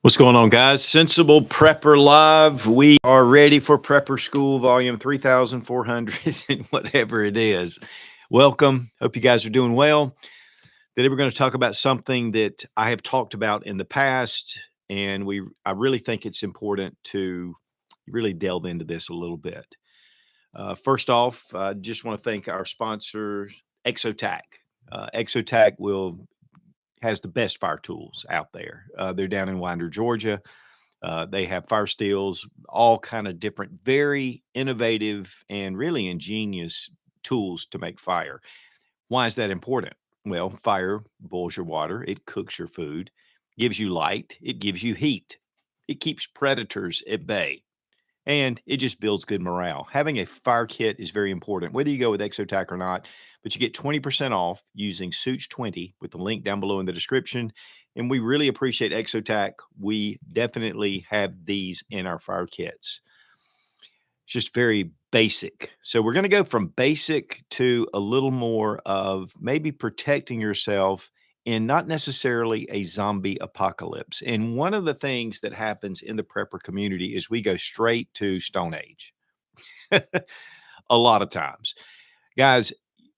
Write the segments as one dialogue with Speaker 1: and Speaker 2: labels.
Speaker 1: What's going on, guys? Sensible Prepper Live. We are ready for Prepper School Volume 3400 and whatever it is. Welcome. Hope you guys are doing well. Today we're going to talk about something that I have talked about in the past, and I really think it's important to really delve into this a little bit. First off, I just want to thank our sponsor, Exotac. Exotac has the best fire tools out there. They're down in Winder, Georgia. They have fire steels, all kind of different, very innovative and really ingenious tools to make fire. Why is that important? Well, fire boils your water, it cooks your food, gives you light, it gives you heat, it keeps predators at bay, and it just builds good morale. Having a fire kit is very important, whether you go with Exotac or not, but you get 20% off using Suits20 with the link down below in the description. And we really appreciate Exotac. We definitely have these in our fire kits. It's just very basic. So we're going to go from basic to a little more of maybe protecting yourself in not necessarily a zombie apocalypse. And one of the things that happens in the prepper community is we go straight to Stone Age a lot of times. Guys,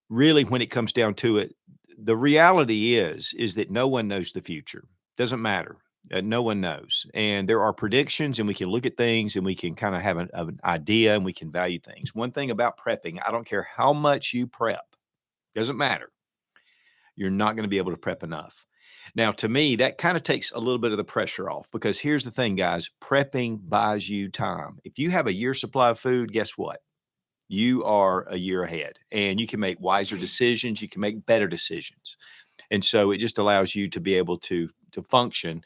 Speaker 1: really, when it comes down to it, the reality is that no one knows the future. Doesn't matter. No one knows. And there are predictions, and we can look at things and we can kind of have an idea and we can value things. One thing about prepping, I don't care how much you prep, doesn't matter. You're not going to be able to prep enough. Now, to me, that kind of takes a little bit of the pressure off because here's the thing, guys, prepping buys you time. If you have a year's supply of food, guess what? You are a year ahead and you can make wiser decisions. You can make better decisions. And so it just allows you to be able to function.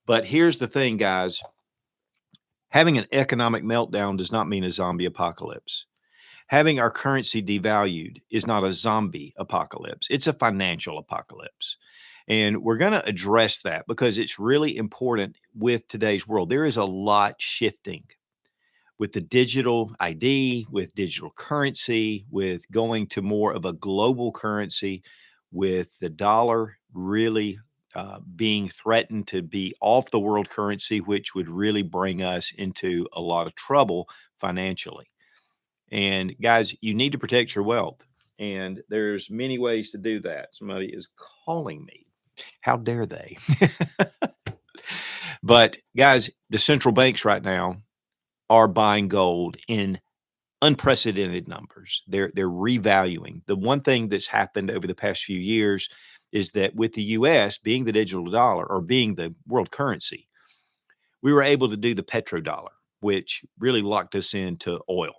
Speaker 1: But here's the thing, guys, having an economic meltdown does not mean a zombie apocalypse. Having our currency devalued is not a zombie apocalypse. It's a financial apocalypse. And we're going to address that because it's really important with today's world. There is a lot shifting with the digital ID, with digital currency, with going to more of a global currency, with the dollar really being threatened to be off the world currency, which would really bring us into a lot of trouble financially. And guys, you need to protect your wealth. And there's many ways to do that. Somebody is calling me. How dare they? But guys, the central banks right now are buying gold in unprecedented numbers. They're revaluing. The one thing that's happened over the past few years is that with the US being the digital dollar or being the world currency, we were able to do the petrodollar, which really locked us into oil.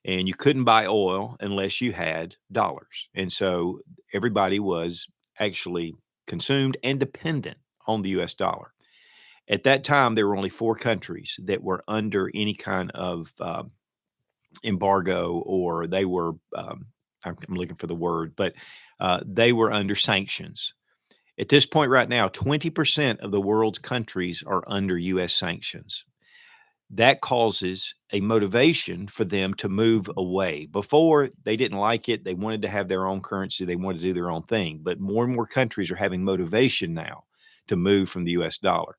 Speaker 1: And you couldn't buy oil unless you had dollars. And so everybody was actually consumed and dependent on the US dollar. At that time, there were only 4 countries that were under any kind of embargo, or they were, I'm looking for the word, but they were under sanctions. At this point right now, 20% of the world's countries are under US sanctions. That causes a motivation for them to move away. Before, they didn't like it. They wanted to have their own currency. They wanted to do their own thing. But more and more countries are having motivation now to move from the US dollar.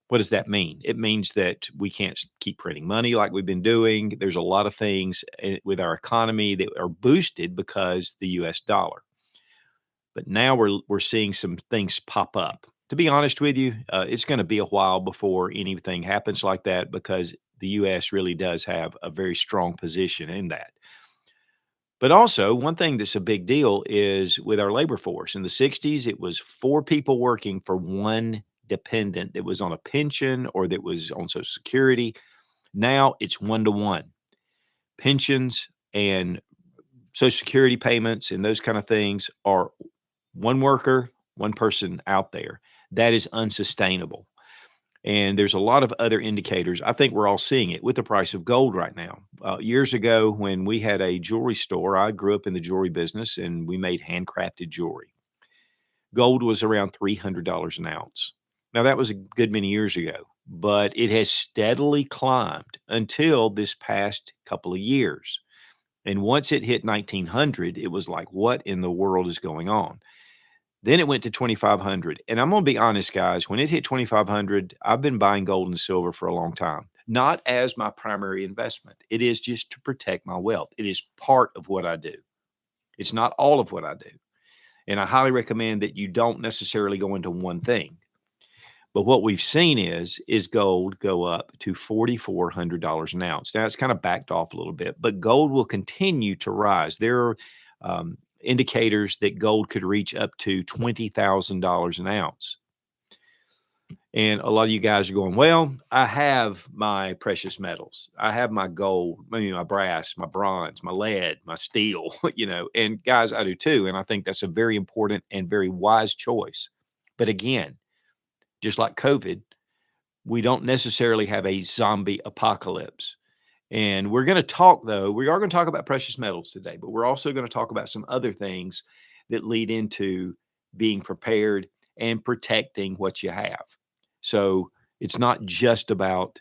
Speaker 1: What does that mean? It means that we can't keep printing money like we've been doing. There's a lot of things with our economy that are boosted because the US dollar. But now we're seeing some things pop up. To be honest with you, it's going to be a while before anything happens like that because the US really does have a very strong position in that. But also, one thing that's a big deal is with our labor force. In the 60s, it was 4 people working for one dependent that was on a pension or that was on Social Security. Now it's 1-to-1. Pensions and Social Security payments and those kind of things are one worker, one person out there. That is unsustainable. And there's a lot of other indicators. I think we're all seeing it with the price of gold right now. Years ago, when we had a jewelry store, I grew up in the jewelry business and we made handcrafted jewelry. Gold was around $300 an ounce. Now, that was a good many years ago, but it has steadily climbed until this past couple of years. And once it hit 1900, it was like, what in the world is going on? Then it went to 2,500. And I'm going to be honest, guys, when it hit 2,500, I've been buying gold and silver for a long time, not as my primary investment. It is just to protect my wealth. It is part of what I do. It's not all of what I do. And I highly recommend that you don't necessarily go into one thing. But what we've seen is gold go up to $4,400 an ounce. Now it's kind of backed off a little bit, but gold will continue to rise. There are indicators that gold could reach up to $20,000 an ounce. And a lot of you guys are going, well, I have my precious metals. I have my gold, my brass, my bronze, my lead, my steel, and guys, I do too. And I think that's a very important and very wise choice. But again, just like COVID, we don't necessarily have a zombie apocalypse. And we're going to talk, though, we are going to talk about precious metals today, but we're also going to talk about some other things that lead into being prepared and protecting what you have. So it's not just about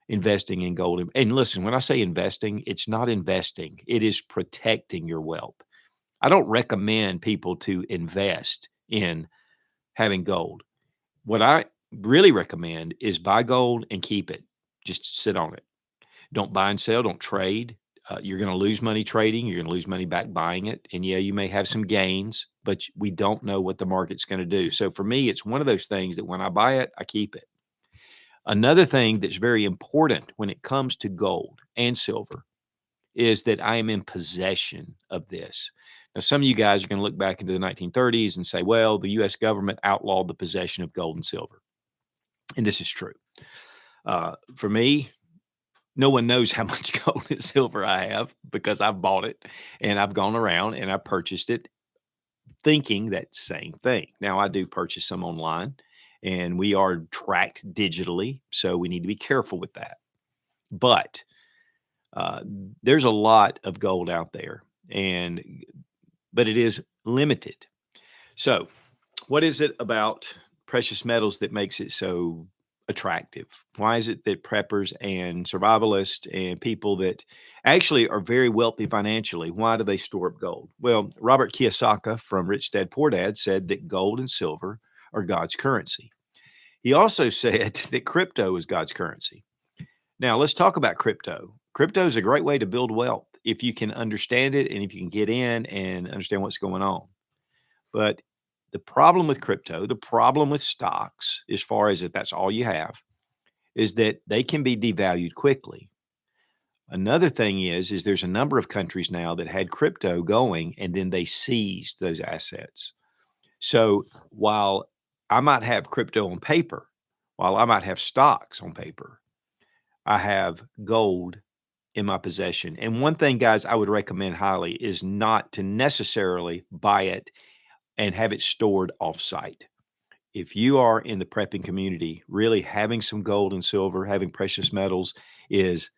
Speaker 1: investing in gold. And listen, when I say investing, it's not investing, it is protecting your wealth. I don't recommend people to invest in having gold. What I really recommend is buy gold and keep it. Just sit on it. Don't buy and sell. Don't trade. You're going to lose money trading. You're going to lose money back buying it. And yeah, you may have some gains, but we don't know what the market's going to do. So for me, it's one of those things that when I buy it, I keep it. Another thing that's very important when it comes to gold and silver is that I am in possession of this. Now, some of you guys are going to look back into the 1930s and say, well, the U.S. government outlawed the possession of gold and silver. And this is true. For me, no one knows how much gold and silver I have because I've bought it and I've gone around and I purchased it thinking that same thing. Now, I do purchase some online and we are tracked digitally, so we need to be careful with that. But there's a lot of gold out there, but it is limited. So, what is it about precious metals that makes it so attractive? Why is it that preppers and survivalists and people that actually are very wealthy financially, why do they store up gold? Well, Robert Kiyosaki from Rich Dad Poor Dad said that gold and silver are God's currency. He also said that crypto is God's currency. Now, let's talk about crypto. Crypto is a great way to build wealth if you can understand it and if you can get in and understand what's going on. But the problem with crypto, the problem with stocks, as far as if that's all you have, is that they can be devalued quickly. Another thing is there's a number of countries now that had crypto going and then they seized those assets. So while I might have crypto on paper, while I might have stocks on paper, I have gold in my possession. And one thing, guys, I would recommend highly is not to necessarily buy it and have it stored offsite. If you are in the prepping community, really having some gold and silver, having precious metals is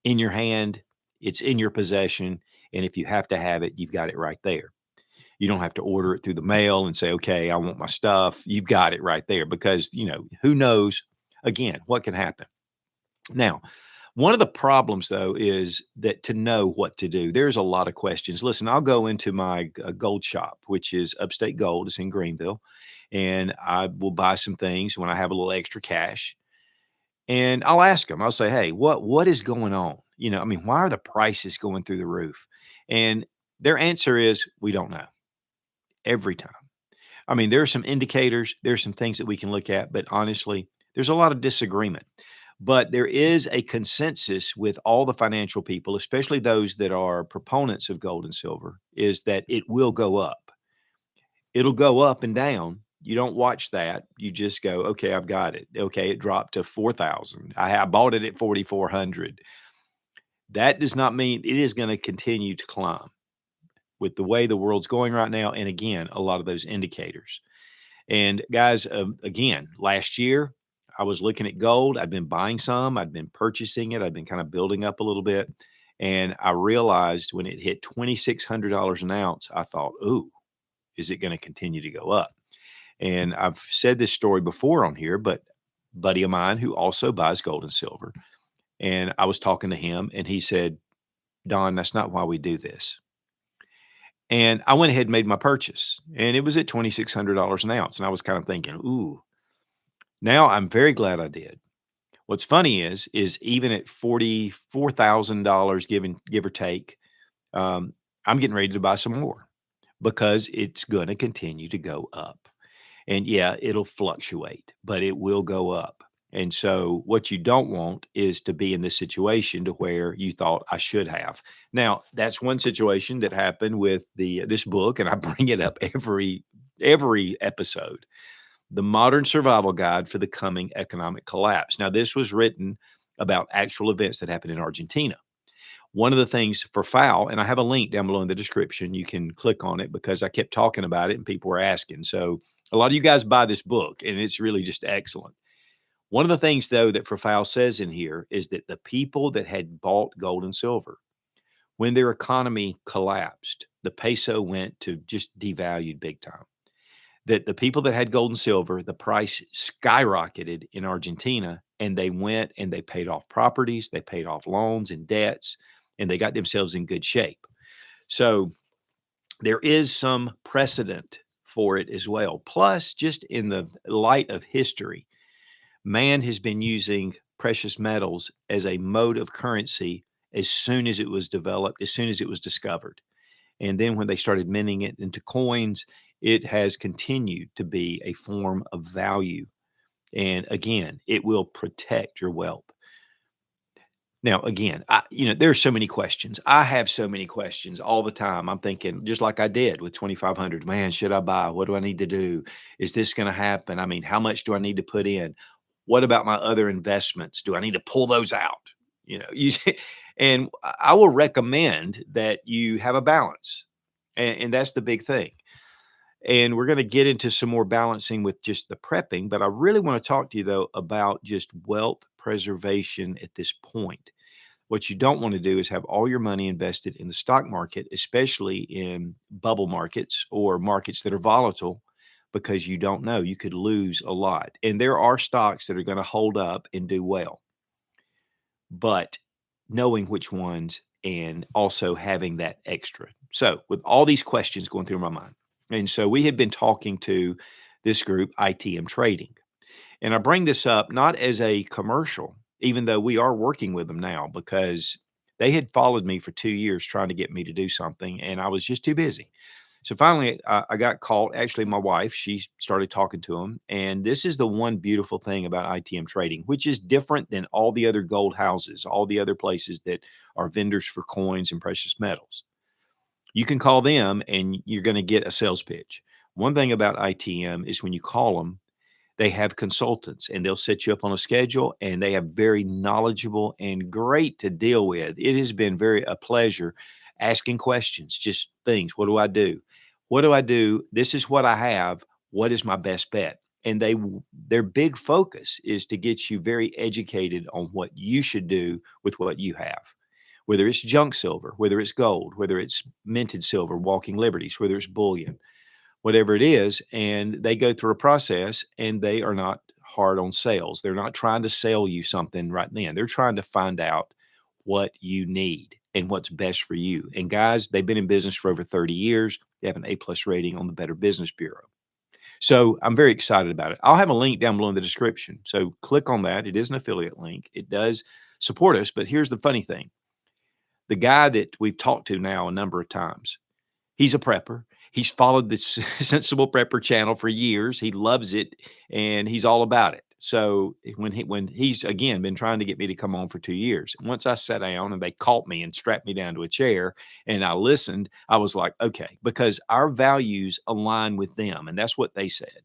Speaker 1: in your hand, it's in your possession. And if you have to have it, you've got it right there. You don't have to order it through the mail and say, okay, I want my stuff. You've got it right there because, who knows, again, what can happen. Now, one of the problems, though, is that to know what to do, there's a lot of questions. Listen, I'll go into my gold shop, which is Upstate Gold. It's in Greenville. And I will buy some things when I have a little extra cash. And I'll ask them, I'll say, hey, what is going on? Why are the prices going through the roof? And their answer is, we don't know every time. There are some indicators, there's some things that we can look at, but honestly, there's a lot of disagreement. But there is a consensus with all the financial people, especially those that are proponents of gold and silver, is that it will go up. It'll go up and down. You don't watch that. You just go, okay, I've got it. Okay, it dropped to 4,000. I bought it at 4,400. That does not mean it is going to continue to climb with the way the world's going right now. And again, a lot of those indicators. And guys, again, last year, I was looking at gold. I'd been buying some. I'd been purchasing it. I'd been kind of building up a little bit. And I realized when it hit $2,600 an ounce, I thought, ooh, is it going to continue to go up? And I've said this story before on here, but a buddy of mine who also buys gold and silver. And I was talking to him and he said, Don, that's not why we do this. And I went ahead and made my purchase, and it was at $2,600 an ounce. And I was kind of thinking, ooh, now I'm very glad I did. What's funny is even at $44,000 given give or take, um, I'm getting ready to buy some more because it's going to continue to go up. And yeah, it'll fluctuate, but it will go up. And so what you don't want is to be in this situation to where you thought I should have. Now, that's one situation that happened with this book, and I bring it up every episode. The Modern Survival Guide for the Coming Economic Collapse. Now, this was written about actual events that happened in Argentina. One of the things for FOWL, and I have a link down below in the description, you can click on it because I kept talking about it and people were asking. So a lot of you guys buy this book and it's really just excellent. One of the things, though, that for FOWL says in here is that the people that had bought gold and silver, when their economy collapsed, the peso went to just devalued big time. That the people that had gold and silver, the price skyrocketed in Argentina, and they went and they paid off properties, they paid off loans and debts, and they got themselves in good shape. So there is some precedent for it as well. Plus, just in the light of history, man has been using precious metals as a mode of currency as soon as it was developed, as soon as it was discovered. And then when they started minting it into coins, it has continued to be a form of value. And again, it will protect your wealth. Now, again, there's so many questions. I have so many questions all the time. I'm thinking, just like I did with 2,500, man, should I buy? What do I need to do? Is this going to happen? I mean, how much do I need to put in? What about my other investments? Do I need to pull those out? And I will recommend that you have a balance. And that's the big thing. And we're going to get into some more balancing with just the prepping. But I really want to talk to you, though, about just wealth preservation at this point. What you don't want to do is have all your money invested in the stock market, especially in bubble markets or markets that are volatile, because you don't know. You could lose a lot. And there are stocks that are going to hold up and do well, but knowing which ones and also having that extra. So, with all these questions going through my mind, and so we had been talking to this group, ITM Trading. And I bring this up not as a commercial, even though we are working with them now because they had followed me for 2 years trying to get me to do something, and I was just too busy. So finally, I got called. Actually, my wife, she started talking to them. And this is the one beautiful thing about ITM Trading, which is different than all the other gold houses, all the other places that are vendors for coins and precious metals. You can call them and you're going to get a sales pitch. One thing about ITM is when you call them, they have consultants and they'll set you up on a schedule and they have very knowledgeable and great to deal with. It has been a pleasure asking questions, just things. What do I do? What do I do? This is what I have. What is my best bet? And their big focus is to get you very educated on what you should do with what you have. Whether it's junk silver, whether it's gold, whether it's minted silver, walking liberties, whether it's bullion, whatever it is, and they go through a process and they are not hard on sales. They're not trying to sell you something right then. They're trying to find out what you need and what's best for you. And guys, they've been in business for over 30 years. They have an A+ rating on the Better Business Bureau. So I'm very excited about it. I'll have a link down below in the description. So click on that. It is an affiliate link. It does support us. But here's the funny thing. The guy that we've talked to now a number of times, he's a prepper. He's followed the Sensible Prepper channel for years. He loves it, and he's all about it. So when he's again been trying to get me to come on for 2 years, once I sat down and they caught me and strapped me down to a chair and I listened, I was like, okay, because our values align with them, and that's what they said.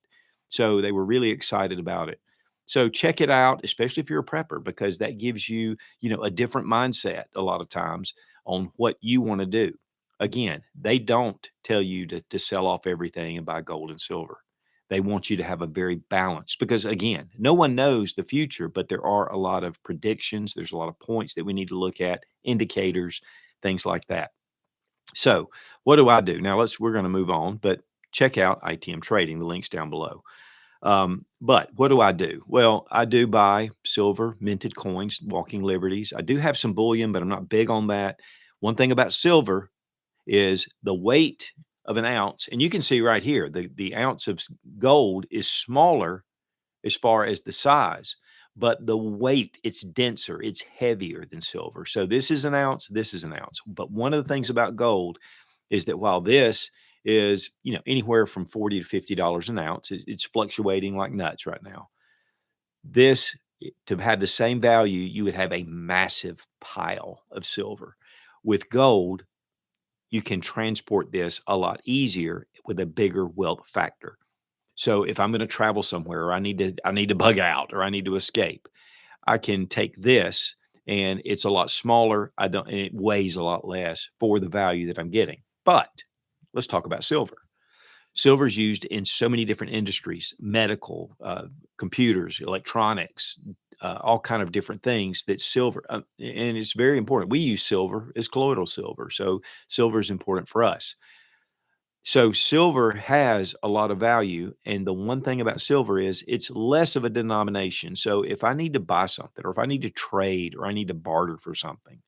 Speaker 1: So they were really excited about it. So check it out, especially if you're a prepper, because that gives you, a different mindset a lot of times on what you want to do. Again, they don't tell you to sell off everything and buy gold and silver. They want you to have a very balanced, because again, no one knows the future, but there are a lot of predictions. There's a lot of points that we need to look at, indicators, things like that. So what do I do? Now we're going to move on, but check out ITM Trading. The link's down below. But what do I do? Well, I do buy silver, minted coins, walking liberties. I do have some bullion, but I'm not big on that. One thing about silver, is the weight of an ounce. And you can see right here, the ounce of gold is smaller as far as the size, but the weight, it's denser, it's heavier than silver. So this is an ounce, this is an ounce. But one of the things about gold is that while this is, anywhere from 40 to $50 an ounce, it's fluctuating like nuts right now. This, to have the same value, you would have a massive pile of silver. With gold, you can transport this a lot easier with a bigger wealth factor. So if I'm going to travel somewhere, or I need to bug out, or I need to escape, I can take this, and it's a lot smaller. And it weighs a lot less for the value that I'm getting. But let's talk about silver. Silver is used in so many different industries: medical, computers, electronics, all kind of different things that silver, and it's very important. We use silver as colloidal silver, so silver is important for us. So silver has a lot of value, and the one thing about silver is it's less of a denomination. So if I need to buy something, or if I need to trade, or I need to barter for something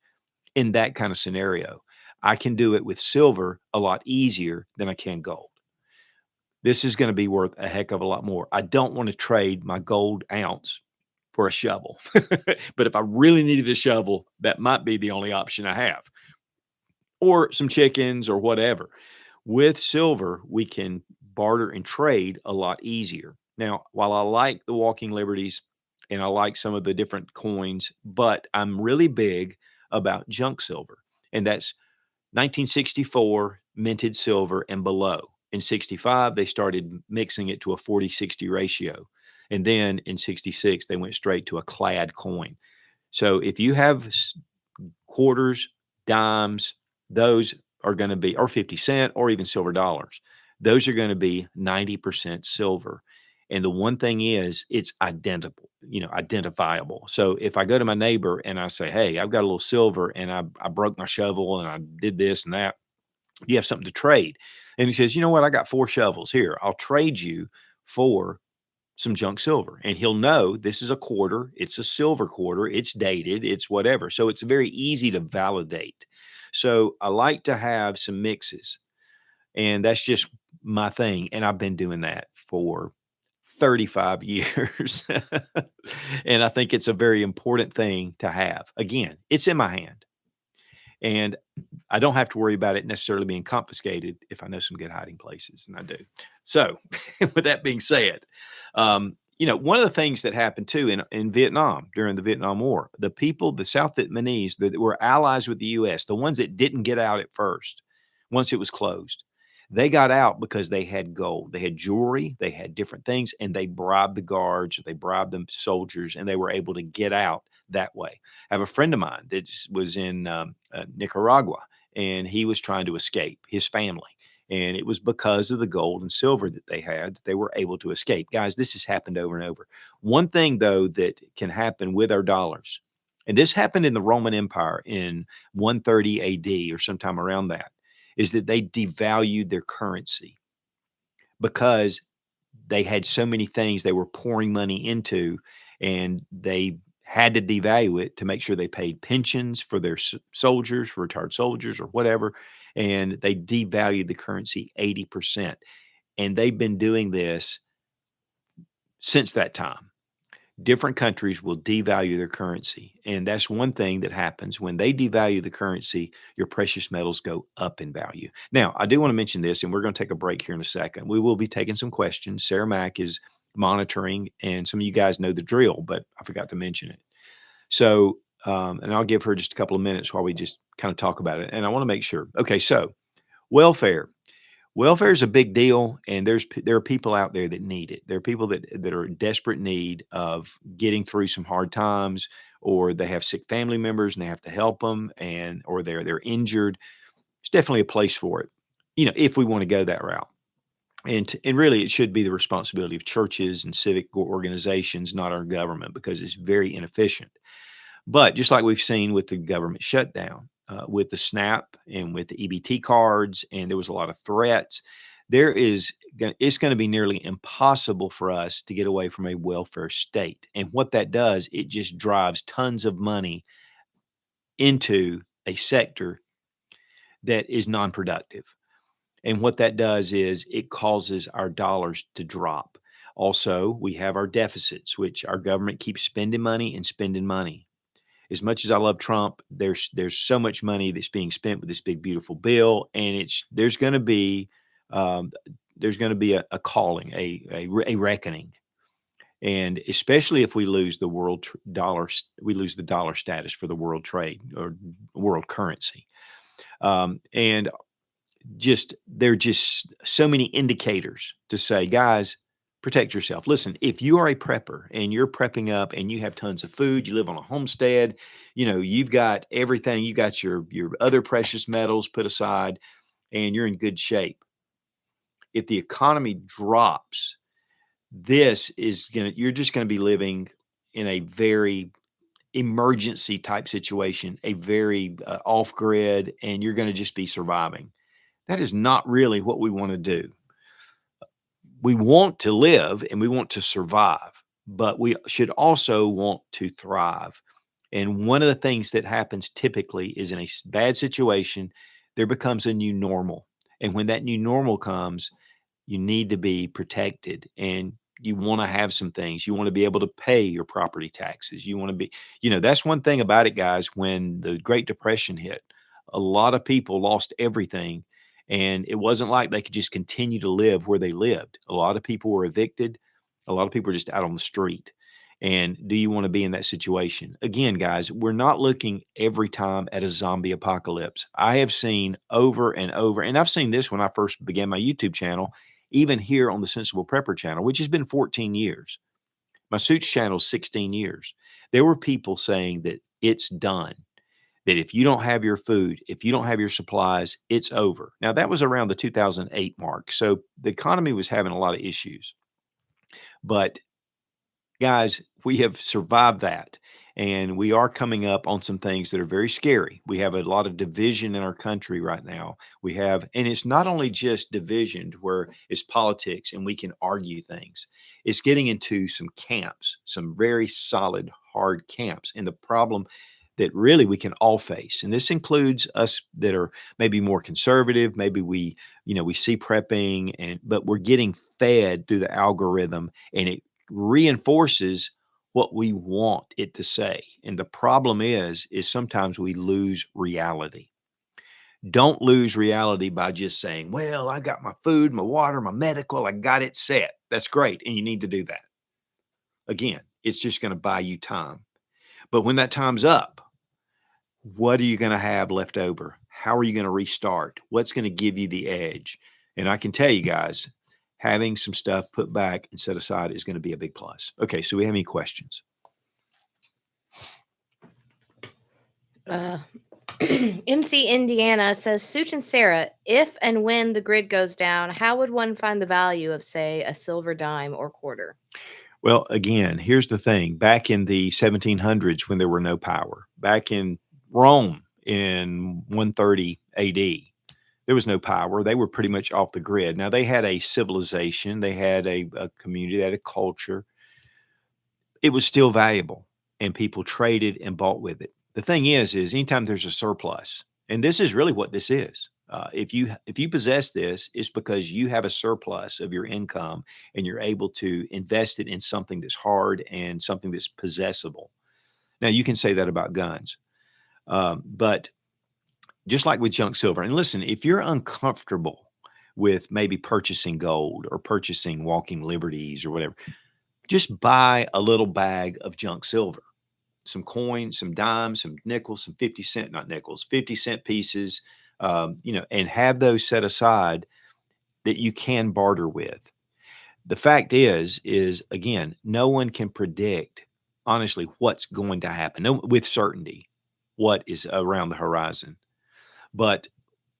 Speaker 1: in that kind of scenario, I can do it with silver a lot easier than I can gold. This is going to be worth a heck of a lot more. I don't want to trade my gold ounce for a shovel. But if I really needed a shovel, that might be the only option I have, or some chickens or whatever. With silver, we can barter and trade a lot easier. Now, while I like the walking liberties and I like some of the different coins, but I'm really big about junk silver. And that's 1964 minted silver and below. In 65, they started mixing it to a 40-60 ratio. And then in 66, they went straight to a clad coin. So if you have quarters, dimes, those are going to be, or 50 cent, or even silver dollars, those are going to be 90% silver. And the one thing is, it's identifiable. So if I go to my neighbor and I say, hey, I've got a little silver, and I broke my shovel, and I did this and that, you have something to trade. And he says, you know what? I got 4 shovels here. I'll trade you for some junk silver. And he'll know this is a quarter, it's a silver quarter, it's dated, it's whatever. So it's very easy to validate. So I like to have some mixes, and that's just my thing. And I've been doing that for 35 years. And I think it's a very important thing to have. Again, it's in my hand, and I don't have to worry about it necessarily being confiscated if I know some good hiding places, and I do. So, with that being said, one of the things that happened too in Vietnam during the Vietnam War, the people, the South Vietnamese that were allies with the U.S., the ones that didn't get out at first, once it was closed, they got out because they had gold, they had jewelry, they had different things, and they bribed the guards, they bribed the soldiers, and they were able to get out that way. I have a friend of mine that was in Nicaragua, and he was trying to escape his family. And it was because of the gold and silver that they had that they were able to escape. Guys, this has happened over and over. One thing, though, that can happen with our dollars, and this happened in the Roman Empire in 130 AD or sometime around that, is that they devalued their currency because they had so many things they were pouring money into, and they had to devalue it to make sure they paid pensions for their soldiers, for retired soldiers or whatever. And they devalued the currency 80%. And they've been doing this since that time. Different countries will devalue their currency. And that's one thing that happens when they devalue the currency, your precious metals go up in value. Now, I do want to mention this, and we're going to take a break here in a second. We will be taking some questions. Sarah Mack is monitoring, and some of you guys know the drill, but I forgot to mention it. So, and I'll give her just a couple of minutes while we just kind of talk about it. And I want to make sure. Okay, so welfare. Welfare is a big deal, and there are people out there that need it. There are people that are in desperate need of getting through some hard times, or they have sick family members and they have to help them, or they're injured. It's definitely a place for it, if we want to go that route. And really, it should be the responsibility of churches and civic organizations, not our government, because it's very inefficient. But just like we've seen with the government shutdown, with the SNAP and with the EBT cards, and there was a lot of threats, it's going to be nearly impossible for us to get away from a welfare state. And what that does, it just drives tons of money into a sector that is non-productive. And what that does is it causes our dollars to drop. Also, we have our deficits, which our government keeps spending money and spending money. As much as I love Trump, there's so much money that's being spent with this big beautiful bill, and um, there's going to be a calling, a reckoning, and especially if we lose the we lose the dollar status for the world trade or world currency, and there are just so many indicators to say, guys, protect yourself. Listen, if you are a prepper and you're prepping up and you have tons of food, you live on a homestead, you've got everything, you got your other precious metals put aside, and you're in good shape. If the economy drops, you're just gonna be living in a very emergency type situation, a very off grid, and you're gonna just be surviving. That is not really what we want to do. We want to live and we want to survive, but we should also want to thrive. And one of the things that happens typically is in a bad situation, there becomes a new normal. And when that new normal comes, you need to be protected and you want to have some things. You want to be able to pay your property taxes. You want to be, that's one thing about it, guys. When the Great Depression hit, a lot of people lost everything. And it wasn't like they could just continue to live where they lived. A lot of people were evicted. A lot of people were just out on the street. And do you want to be in that situation? Again, guys, we're not looking every time at a zombie apocalypse. I have seen over and over, and I've seen this when I first began my YouTube channel, even here on the Sensible Prepper channel, which has been 14 years. My Suits channel is 16 years. There were people saying that it's done, that if you don't have your food, if you don't have your supplies, it's over. Now, that was around the 2008 mark. So the economy was having a lot of issues. But guys, we have survived that. And we are coming up on some things that are very scary. We have a lot of division in our country right now. And it's not only just division where it's politics and we can argue things. It's getting into some camps, some very solid, hard camps. And the problem that really we can all face, and this includes us that are maybe more conservative, maybe we see prepping, but we're getting fed through the algorithm and it reinforces what we want it to say. And the problem is sometimes we lose reality. Don't lose reality by just saying, well, I got my food, my water, my medical, I got it set. That's great. And you need to do that. Again, it's just going to buy you time. But when that time's up, what are you going to have left over? How are you going to restart? What's going to give you the edge? And I can tell you guys, having some stuff put back and set aside is going to be a big plus. Okay, so we have any questions?
Speaker 2: MC Indiana says, Such and Sarah, if and when the grid goes down, how would one find the value of, say, a silver dime or quarter?
Speaker 1: Well, again, here's the thing. Back in the 1700s, when there were no power, back in Rome in 130 AD, there was no power. They were pretty much off the grid. Now, they had a civilization, they had a community, they had a culture. It was still valuable, and people traded and bought with it. The thing is anytime there's a surplus, and this is really what this is. If you possess this, it's because you have a surplus of your income and you're able to invest it in something that's hard and something that's possessable. Now, you can say that about guns, but just like with junk silver, and listen, if you're uncomfortable with maybe purchasing gold or purchasing walking liberties or whatever, just buy a little bag of junk silver, some coins, some dimes, some nickels, some 50 cent, not nickels, 50-cent pieces, and have those set aside that you can barter with. The fact is again, no one can predict honestly what's going to happen with certainty, what is around the horizon. But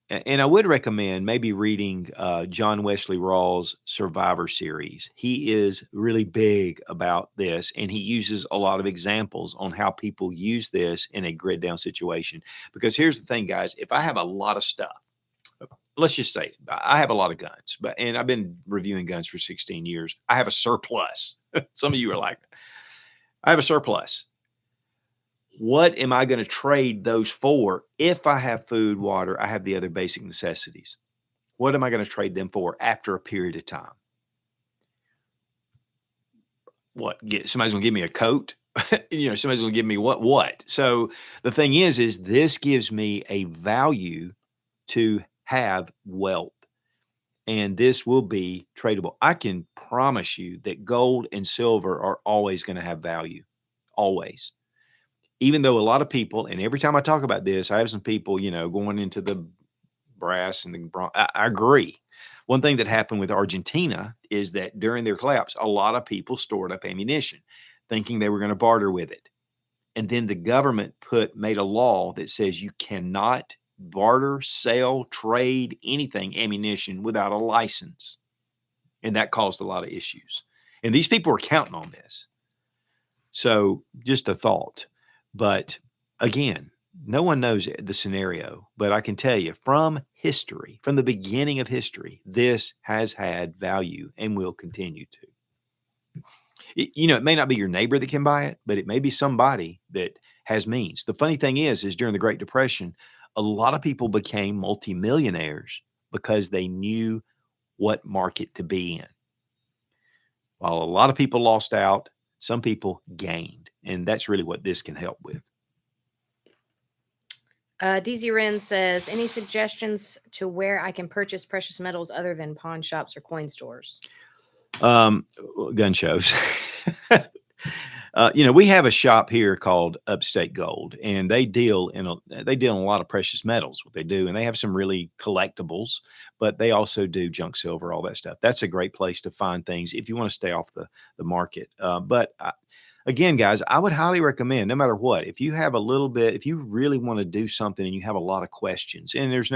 Speaker 1: and I would recommend maybe reading John Wesley Rawls' Survivor series. He is really big about this, and he uses a lot of examples on how people use this in a grid down situation. Because here's the thing, guys, if I have a lot of stuff, let's just say I have a lot of guns, and I've been reviewing guns for 16 years. I have a surplus. Some of you are like, I have a surplus. What am I going to trade those for? If I have food, water, I have the other basic necessities. What am I going to trade them for after a period of time? What? Somebody's going to give me a coat? Somebody's going to give me what? So the thing is this gives me a value to have wealth, and this will be tradable. I can promise you that gold and silver are always going to have value, always. Even though a lot of people, and every time I talk about this, I have some people, going into the brass and the bronze. I agree. One thing that happened with Argentina is that during their collapse, a lot of people stored up ammunition, thinking they were going to barter with it. And then the government made a law that says you cannot barter, sell, trade anything ammunition without a license. And that caused a lot of issues. And these people were counting on this. So just a thought. But again, no one knows the scenario, but I can tell you from history, from the beginning of history, this has had value and will continue to. It may not be your neighbor that can buy it, but it may be somebody that has means. The funny thing is during the Great Depression, a lot of people became multimillionaires because they knew what market to be in. While a lot of people lost out, some people gained. And that's really what this can help with.
Speaker 2: DZ Ren says, any suggestions to where I can purchase precious metals other than pawn shops or coin stores?
Speaker 1: Gun shows. We have a shop here called Upstate Gold, and they deal in a lot of precious metals. What they do, and they have some really collectibles, but they also do junk silver, all that stuff. That's a great place to find things if you want to stay off the market. Again, guys, I would highly recommend, no matter what, if you have a little bit, if you really want to do something and you have a lot of questions, and it's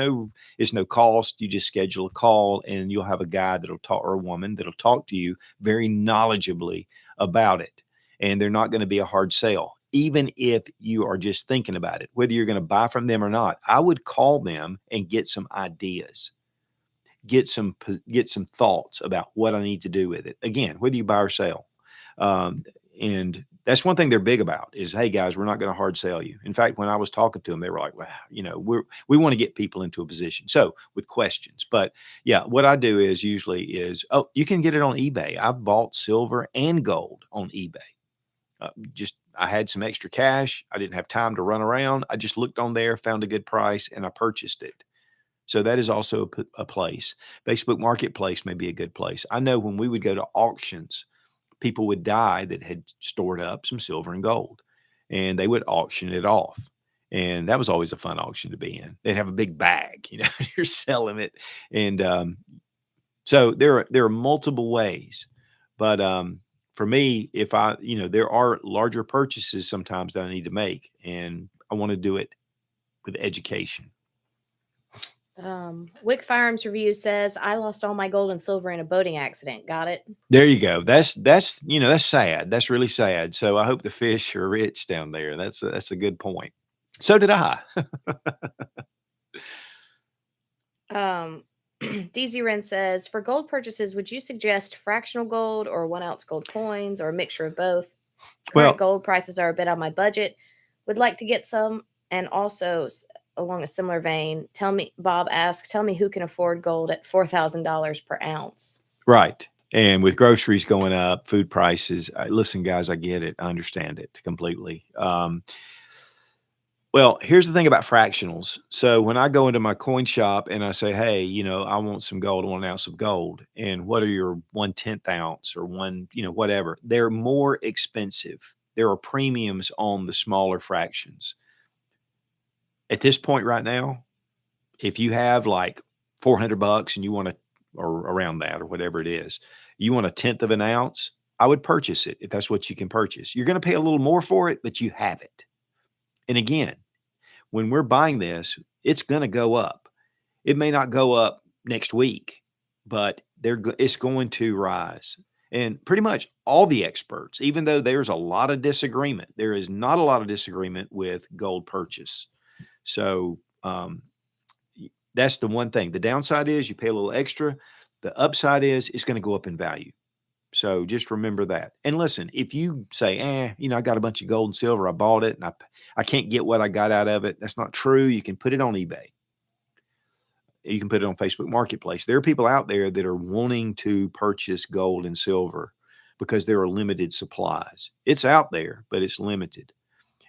Speaker 1: no cost, you just schedule a call and you'll have a guy that'll talk, or a woman that'll talk to you very knowledgeably about it. And they're not going to be a hard sell. Even if you are just thinking about it, whether you're going to buy from them or not, I would call them and get some ideas, get some thoughts about what I need to do with it. Again, whether you buy or sell. And that's one thing they're big about is, hey guys, we're not going to hard sell you. In fact, when I was talking to them, they were like, wow, we want to get people into a position. So with questions, but yeah, what I do is usually oh, you can get it on eBay. I've bought silver and gold on eBay. I had some extra cash. I didn't have time to run around. I just looked on there, found a good price, and I purchased it. So that is also a place. Facebook Marketplace may be a good place. I know when we would go to auctions, people would die that had stored up some silver and gold, and they would auction it off. And that was always a fun auction to be in. They'd have a big bag, you're selling it. And so there are multiple ways. But for me, if there are larger purchases sometimes that I need to make, and I want to do it with education.
Speaker 2: Wick Firearms Review says, I lost all my gold and silver in a boating accident. Got it?
Speaker 1: There you go. That's sad. That's really sad. So I hope the fish are rich down there. That's a good point. So did I.
Speaker 2: DZ Ren says, for gold purchases, would you suggest fractional gold or 1 ounce gold coins or a mixture of both? Current gold prices are a bit on my budget. Would like to get some. And also, along a similar vein, Bob asks, tell me who can afford gold at $4,000 per ounce.
Speaker 1: Right. And with groceries going up, food prices, listen, guys, I get it. I understand it completely. Well, here's the thing about fractionals. So when I go into my coin shop and I say, hey, I want some gold, 1 ounce of gold. And what are your 1/10 ounce or whatever? They're more expensive. There are premiums on the smaller fractions. At this point right now, if you have like $400 and you want to, or around that or whatever it is, you want 1/10 of an ounce, I would purchase it if that's what you can purchase. You're going to pay a little more for it, but you have it. And again, when we're buying this, it's going to go up. It may not go up next week, but it's going to rise. And pretty much all the experts, even though there's a lot of disagreement, there is not a lot of disagreement with gold purchase. So that's the one thing. The downside is you pay a little extra. The upside is it's going to go up in value. So just remember that. And listen, if you say, I got a bunch of gold and silver, I bought it and I can't get what I got out of it. That's not true. You can put it on eBay. You can put it on Facebook Marketplace. There are people out there that are wanting to purchase gold and silver because there are limited supplies. It's out there, but it's limited.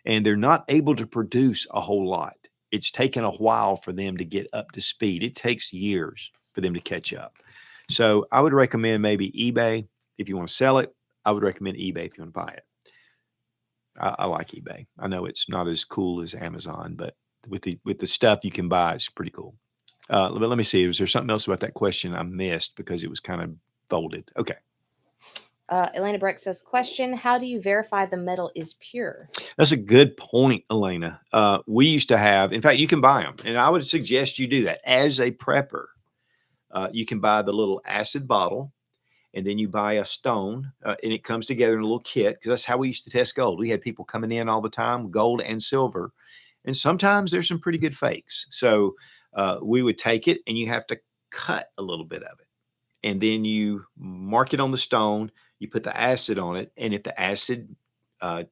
Speaker 1: And they're not able to produce a whole lot. It's taken a while for them to get up to speed. It takes years for them to catch up. So I would recommend maybe eBay. If you want to sell it, I would recommend eBay if you want to buy it. I like eBay. I know it's not as cool as Amazon, but with the stuff you can buy, it's pretty cool. But let me see. Was there something else about that question I missed because it was kind of folded? Okay.
Speaker 2: Elena Breck says, question, how do you verify the metal is pure?
Speaker 1: That's a good point, Elena. We used to have, in fact, you can buy them. And I would suggest you do that. As a prepper, you can buy the little acid bottle, and then you buy a stone, and it comes together in a little kit, because that's how we used to test gold. We had people coming in all the time, gold and silver. And sometimes there's some pretty good fakes. So we would take it, and you have to cut a little bit of it. And then you mark it on the stone. You put the acid on it. And if the acid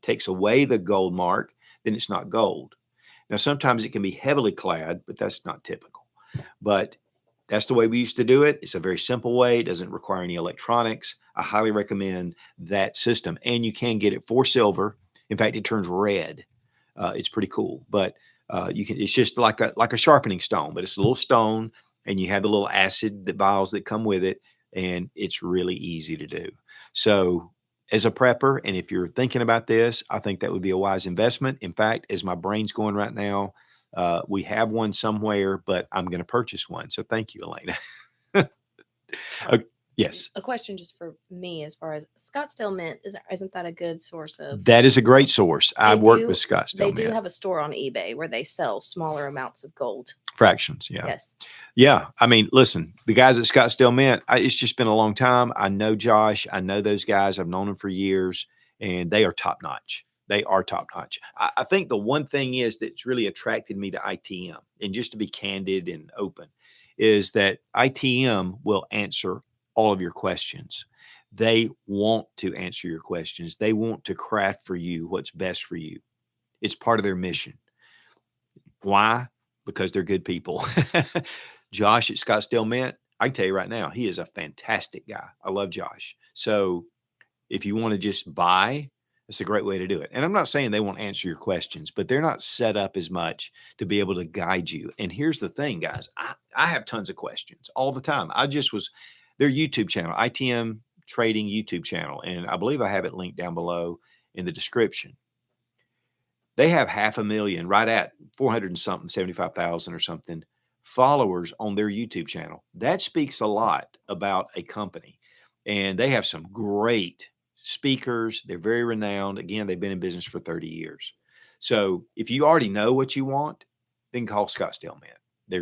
Speaker 1: takes away the gold mark, then it's not gold. Now, sometimes it can be heavily clad, but that's not typical. But that's the way we used to do it. It's a very simple way. It doesn't require any electronics. I highly recommend that system. And you can get it for silver. In fact, it turns red. It's pretty cool. But it's just like a sharpening stone, but it's a little stone, and you have the little acid vials that come with it, and it's really easy to do. So as a prepper, and if you're thinking about this, I think that would be a wise investment. In fact, as my brain's going right now, we have one somewhere, but I'm going to purchase one. So thank you, Elena. Yes.
Speaker 2: A question just for me, as far as Scottsdale Mint, isn't that a good source of?
Speaker 1: That is a great source. I've worked with Scottsdale
Speaker 2: They do
Speaker 1: Mint.
Speaker 2: have a store on eBay where they sell smaller amounts of gold.
Speaker 1: Fractions, yeah.
Speaker 2: Yes.
Speaker 1: Yeah. I mean, listen, the guys at Scottsdale Mint, it's just been a long time. I know Josh. I know those guys. I've known them for years, and they are top notch. They are top notch. I think the one thing is that's really attracted me to ITM, and just to be candid and open, is that ITM will answer all of your questions. They want to answer your questions. They want to craft for you what's best for you. It's part of their mission. Why? Because they're good people. Josh at Scottsdale Mint, I can tell you right now, he is a fantastic guy. I love Josh. So if you want to just buy, it's a great way to do it. And I'm not saying they won't answer your questions, but they're not set up as much to be able to guide you. And here's the thing, guys, I have tons of questions all the time. Their YouTube channel, ITM Trading YouTube channel, and I believe I have it linked down below in the description. They have 500,000, right at 400 and something, 75,000 or something followers on their YouTube channel. That speaks a lot about a company. And they have some great speakers. They're very renowned. Again, they've been in business for 30 years. So if you already know what you want, then call Scottsdale Mint.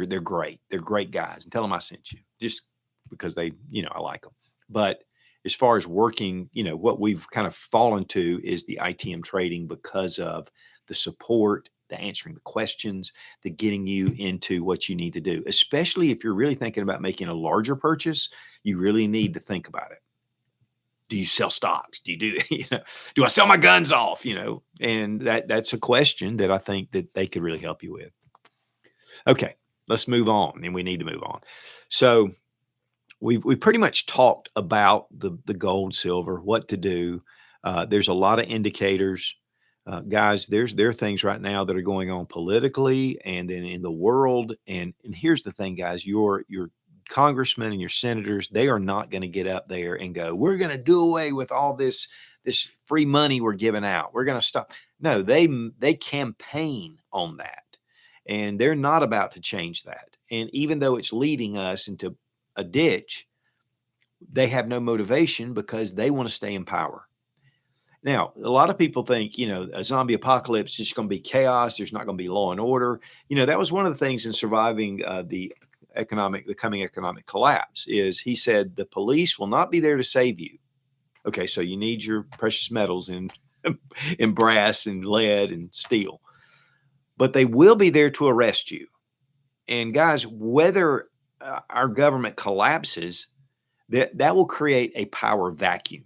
Speaker 1: They're great. They're great guys. And tell them I sent you, just because I like them. But as far as working, what we've kind of fallen to is the ITM trading, because of the support, the answering the questions, the getting you into what you need to do. Especially if you're really thinking about making a larger purchase, you really need to think about it. Do you sell stocks? Do you do, do I sell my guns off? And that's a question that I think that they could really help you with. Okay, let's move on, and we need to move on. So we pretty much talked about the gold, silver, what to do. There's a lot of indicators. Guys, there are things right now that are going on politically and then in the world. And here's the thing, guys, your congressmen and your senators, they are not going to get up there and go, we're going to do away with all this free money we're giving out. We're going to stop. No, they campaign on that, and they're not about to change that. And even though it's leading us into a ditch, they have no motivation because they want to stay in power. Now, a lot of people think, a zombie apocalypse is just going to be chaos. There's not going to be law and order. That was one of the things in surviving the coming economic collapse, is he said the police will not be there to save you. Okay, so you need your precious metals in brass and lead and steel, but they will be there to arrest you. And guys, whether our government collapses, that will create a power vacuum.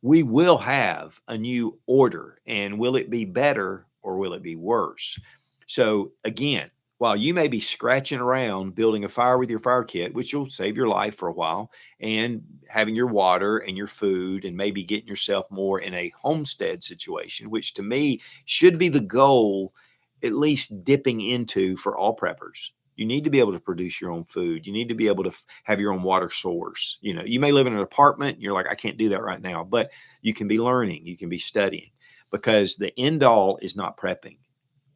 Speaker 1: We will have a new order, and will it be better or will it be worse? So again, while you may be scratching around building a fire with your fire kit, which will save your life for a while, and having your water and your food, and maybe getting yourself more in a homestead situation, which to me should be the goal, at least dipping into for all preppers. You need to be able to produce your own food. You need to be able to have your own water source. You know, you may live in an apartment and you're like, I can't do that right now, but you can be learning, you can be studying, because the end all is not prepping.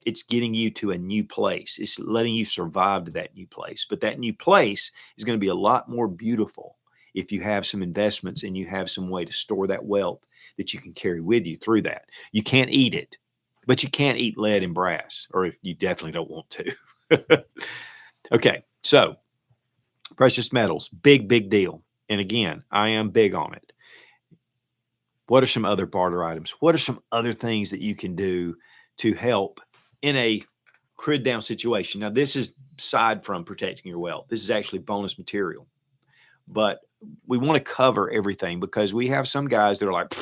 Speaker 1: It's getting you to a new place. It's letting you survive to that new place. But that new place is going to be a lot more beautiful if you have some investments and you have some way to store that wealth that you can carry with you through that. You can't eat it, but you can't eat lead and brass, or if you definitely don't want to. Okay, so precious metals, big deal. And again, I am big on it. What are some other barter items? What are some other things that you can do to help in a crud down situation? Now, this is aside from protecting your wealth. This is actually bonus material. But we want to cover everything, because we have some guys that are like,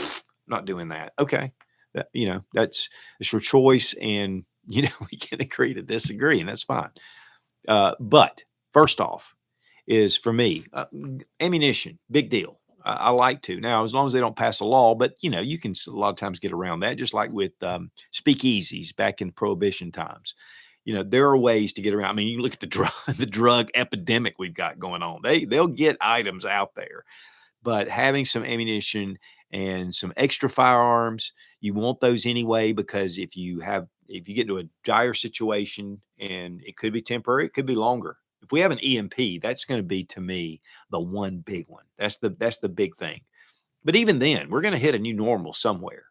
Speaker 1: not doing that. Okay. That's your choice. And, we can agree to disagree, and that's fine. But first off is, for me, ammunition, big deal. I like to. Now, as long as they don't pass a law, but you can a lot of times get around that, just like with speakeasies back in Prohibition times. There are ways to get around. I mean, you look at the drug epidemic we've got going on. They'll get items out there, but having some ammunition and some extra firearms, you want those anyway, because if you get into a dire situation, and it could be temporary, it could be longer. If we have an EMP, that's going to be, to me, the one big one. That's the big thing. But even then, we're going to hit a new normal somewhere.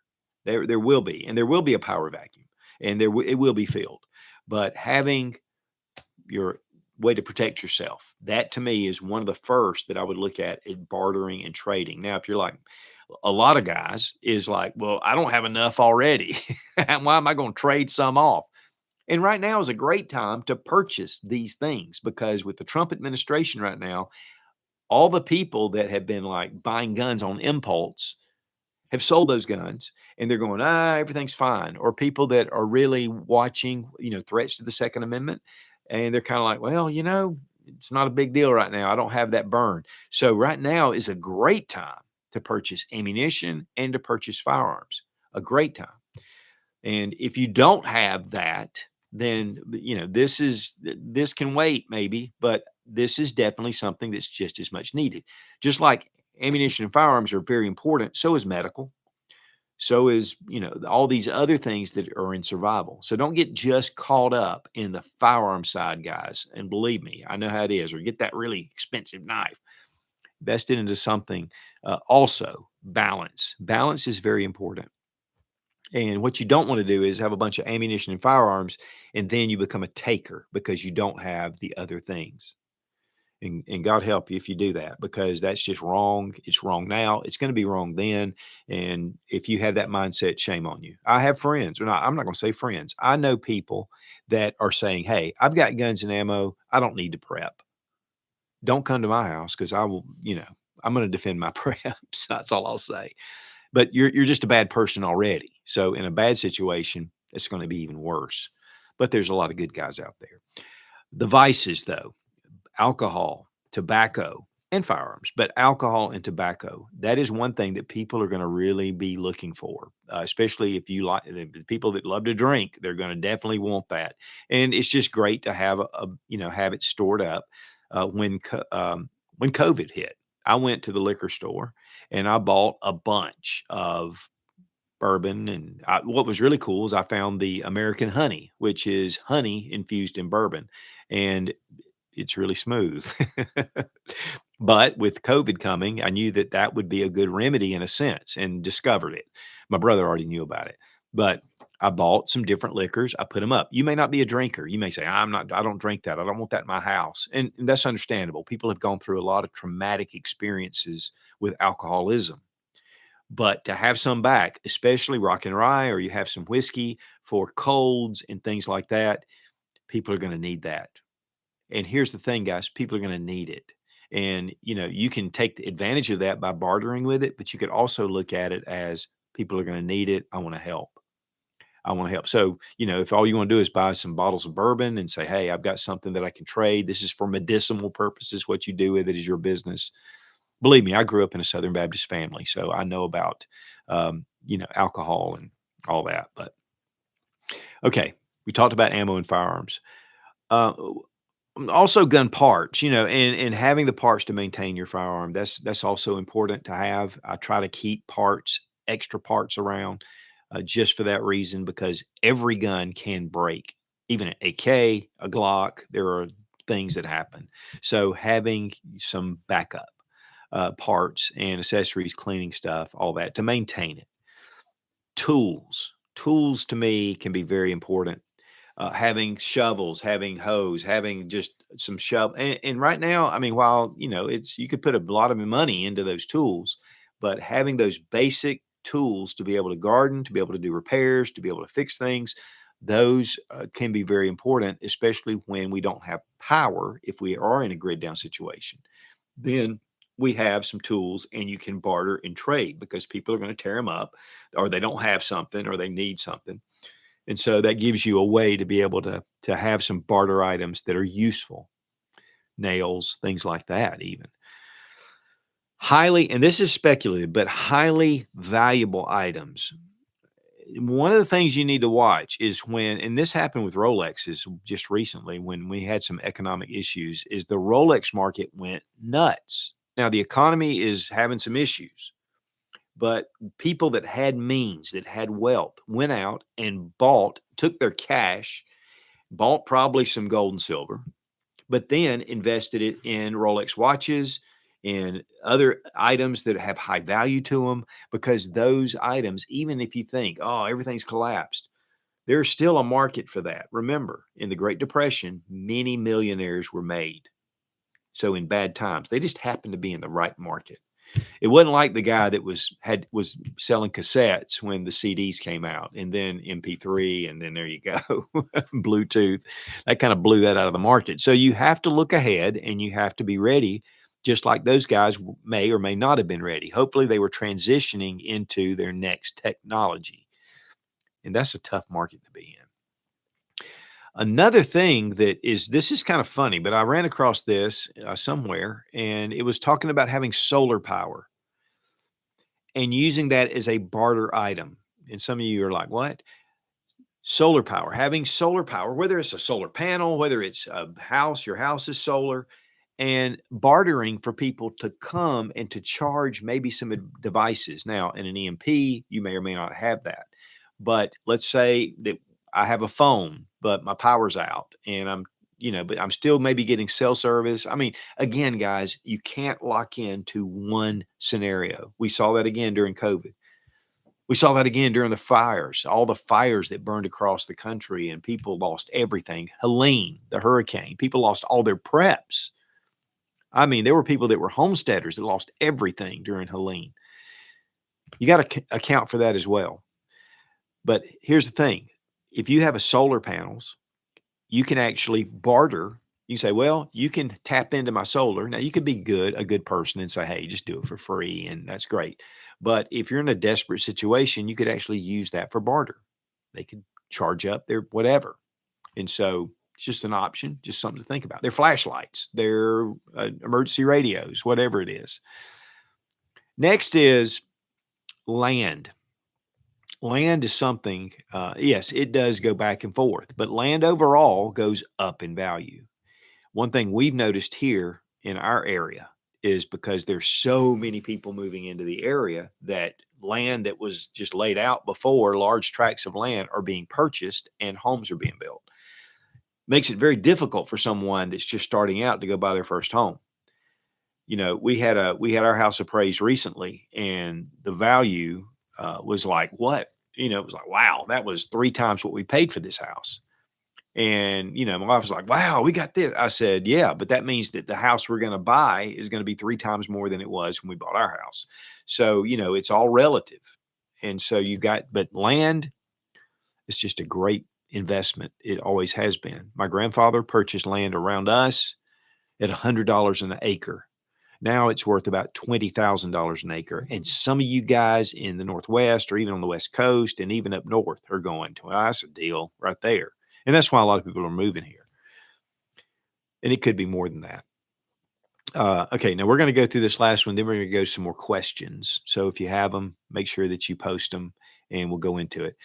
Speaker 1: There will be, and there will be a power vacuum, and it will be filled. But having your way to protect yourself, that to me is one of the first that I would look at in bartering and trading. Now, if you're like a lot of guys is like, well, I don't have enough already. Why am I going to trade some off? And right now is a great time to purchase these things, because with the Trump administration right now, all the people that have been like buying guns on impulse have sold those guns, and they're going, everything's fine. Or people that are really watching, threats to the Second Amendment, and they're kind of like, well, it's not a big deal right now. I don't have that burn. So right now is a great time to purchase ammunition and to purchase firearms. A great time. And if you don't have that, then this can wait maybe, but this is definitely something that's just as much needed. Just like ammunition and firearms are very important, so is medical. So is, all these other things that are in survival. So don't get just caught up in the firearm side, guys. And believe me, I know how it is. Or get that really expensive knife. Invest it into something. Also, balance. Balance is very important. And what you don't want to do is have a bunch of ammunition and firearms, and then you become a taker because you don't have the other things. And God help you if you do that, because that's just wrong. It's wrong now. It's going to be wrong then. And if you have that mindset, shame on you. I have friends, I'm not going to say friends. I know people that are saying, hey, I've got guns and ammo. I don't need to prep. Don't come to my house, because I will, I'm going to defend my preps. That's all I'll say. But you're just a bad person already. So in a bad situation, it's going to be even worse. But there's a lot of good guys out there. The vices, though, alcohol, tobacco, and firearms, but alcohol and tobacco, that is one thing that people are going to really be looking for, especially if you like the people that love to drink. They're going to definitely want that. And it's just great to have have it stored up. When COVID hit, I went to the liquor store and I bought a bunch of bourbon. And what was really cool is I found the American honey, which is honey infused in bourbon. And it's really smooth. But with COVID coming, I knew that that would be a good remedy in a sense, and discovered it. My brother already knew about it, but I bought some different liquors. I put them up. You may not be a drinker. You may say, I don't drink that. I don't want that in my house. And that's understandable. People have gone through a lot of traumatic experiences with alcoholism. But to have some back, especially rock and rye, or you have some whiskey for colds and things like that, people are going to need that. And here's the thing, guys, people are going to need it. And, you can take advantage of that by bartering with it, but you could also look at it as people are going to need it. I want to help. I want to help. So, if all you want to do is buy some bottles of bourbon and say, hey, I've got something that I can trade. This is for medicinal purposes. What you do with it is your business. Believe me, I grew up in a Southern Baptist family, so I know about, alcohol and all that. But okay, we talked about ammo and firearms. Uh, Also gun parts, and having the parts to maintain your firearm. That's also important to have. I try to keep extra parts around, just for that reason, because every gun can break, even an AK, a Glock. There are things that happen. So having some backup parts and accessories, cleaning stuff, all that to maintain it. Tools to me can be very important. Having shovels, having hose, having just some shovel. And right now, I mean, while you could put a lot of money into those tools, but having those basic tools to be able to garden, to be able to do repairs, to be able to fix things, those can be very important, especially when we don't have power. If we are in a grid down situation, then we have some tools and you can barter and trade because people are going to tear them up, or they don't have something, or they need something. And so that gives you a way to be able to have some barter items that are useful, nails, things like that, even. Highly, and this is speculative, but highly valuable items. One of the things you need to watch is and this happened with Rolexes just recently when we had some economic issues, is the Rolex market went nuts. Now, the economy is having some issues, but people that had means, that had wealth, went out and took their cash, bought probably some gold and silver, but then invested it in Rolex watches and other items that have high value to them, because those items, even if you think, oh, everything's collapsed, there's still a market for that. Remember, in the Great Depression, many millionaires were made. So in bad times, they just happened to be in the right market. It wasn't like the guy that was selling cassettes when the CDs came out, and then MP3, and then there you go, Bluetooth. That kind of blew that out of the market. So you have to look ahead and you have to be ready, just like those guys may or may not have been ready. Hopefully they were transitioning into their next technology. And that's a tough market to be in. Another thing this is kind of funny, but I ran across this somewhere, and it was talking about having solar power and using that as a barter item. And some of you are like, what? Solar power, having solar power, whether it's a solar panel, whether it's a house, your house is solar, and bartering for people to come and to charge maybe some devices. Now, in an EMP, you may or may not have that. But let's say that I have a phone, but my power's out and but I'm still maybe getting cell service. I mean, again, guys, you can't lock into one scenario. We saw that again during COVID. We saw that again during the fires, all the fires that burned across the country, and people lost everything. Helene, the hurricane, people lost all their preps. I mean, there were people that were homesteaders that lost everything during Helene. You got to account for that as well. But here's the thing. If you have a solar panels, you can actually barter. You say, well, you can tap into my solar. Now, you could be a good person and say, hey, just do it for free, and that's great. But if you're in a desperate situation, you could actually use that for barter. They could charge up their whatever. And so it's just an option, just something to think about. Their flashlights, their emergency radios, whatever it is. Next is land. Land is something, yes, it does go back and forth, but land overall goes up in value. One thing we've noticed here in our area is because there's so many people moving into the area, that land that was just laid out before, large tracts of land are being purchased and homes are being built. Makes it very difficult for someone that's just starting out to go buy their first home. We had our house appraised recently, and the value was like, what? It was like, wow, that was 3 times what we paid for this house. And, my wife was like, wow, we got this. I said, yeah, but that means that the house we're going to buy is going to be 3 times more than it was when we bought our house. So, it's all relative. And so but land is just a great investment. It always has been. My grandfather purchased land around us at $100 an acre. Now it's worth about $20,000 an acre. And some of you guys in the Northwest or even on the West Coast and even up north are going, well, that's a deal right there. And that's why a lot of people are moving here. And it could be more than that. Okay, now we're going to go through this last one. Then we're going to go some more questions. So if you have them, make sure that you post them and we'll go into it.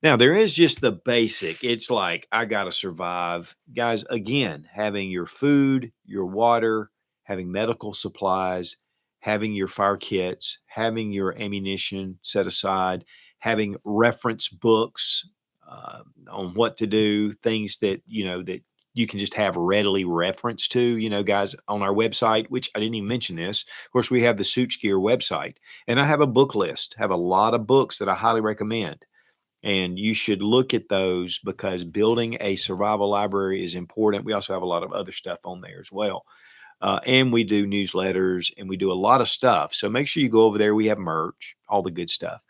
Speaker 1: Now, there is just the basic. It's like, I got to survive. Guys, again, having your food, your water, having medical supplies, having your fire kits, having your ammunition set aside, having reference books on what to do, things that, that you can just have readily reference to, guys, on our website, which I didn't even mention this. Of course, we have the Such Gear website, and I have a book list, have a lot of books that I highly recommend. And you should look at those because building a survival library is important. We also have a lot of other stuff on there as well. And we do newsletters and we do a lot of stuff. So make sure you go over there. We have merch, all the good stuff.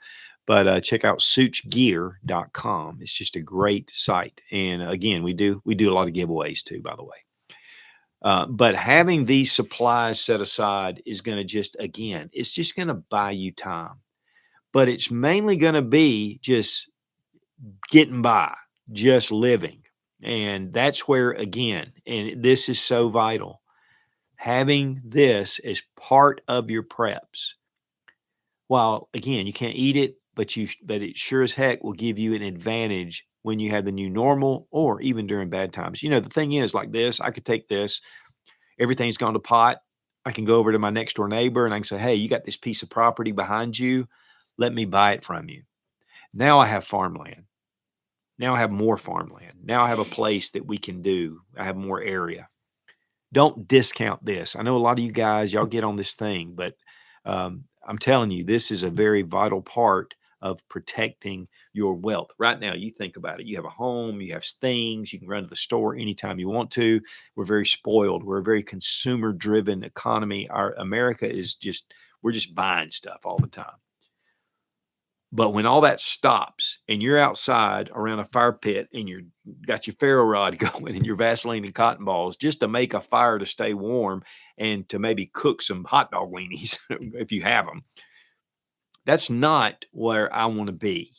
Speaker 1: But check out suchgear.com. It's just a great site. And again, we do a lot of giveaways too, by the way. But having these supplies set aside is going to it's just going to buy you time. But it's mainly going to be just getting by, just living. And that's where, again, and this is so vital, having this as part of your preps. While, again, you can't eat it, but it sure as heck will give you an advantage when you have the new normal or even during bad times. The thing is, like this, I could take this, everything's gone to pot. I can go over to my next door neighbor and I can say, hey, you got this piece of property behind you. Let me buy it from you. Now I have farmland. Now I have more farmland. Now I have a place that we can do. I have more area. Don't discount this. I know a lot of you guys, y'all get on this thing, but I'm telling you, this is a very vital part of protecting your wealth. Right now, you think about it. You have a home, you have things, you can run to the store anytime you want to. We're very spoiled. We're a very consumer-driven economy. Our America is we're just buying stuff all the time. But when all that stops and you're outside around a fire pit and you got your ferro rod going and your Vaseline and cotton balls just to make a fire to stay warm and to maybe cook some hot dog weenies if you have them, that's not where I want to be.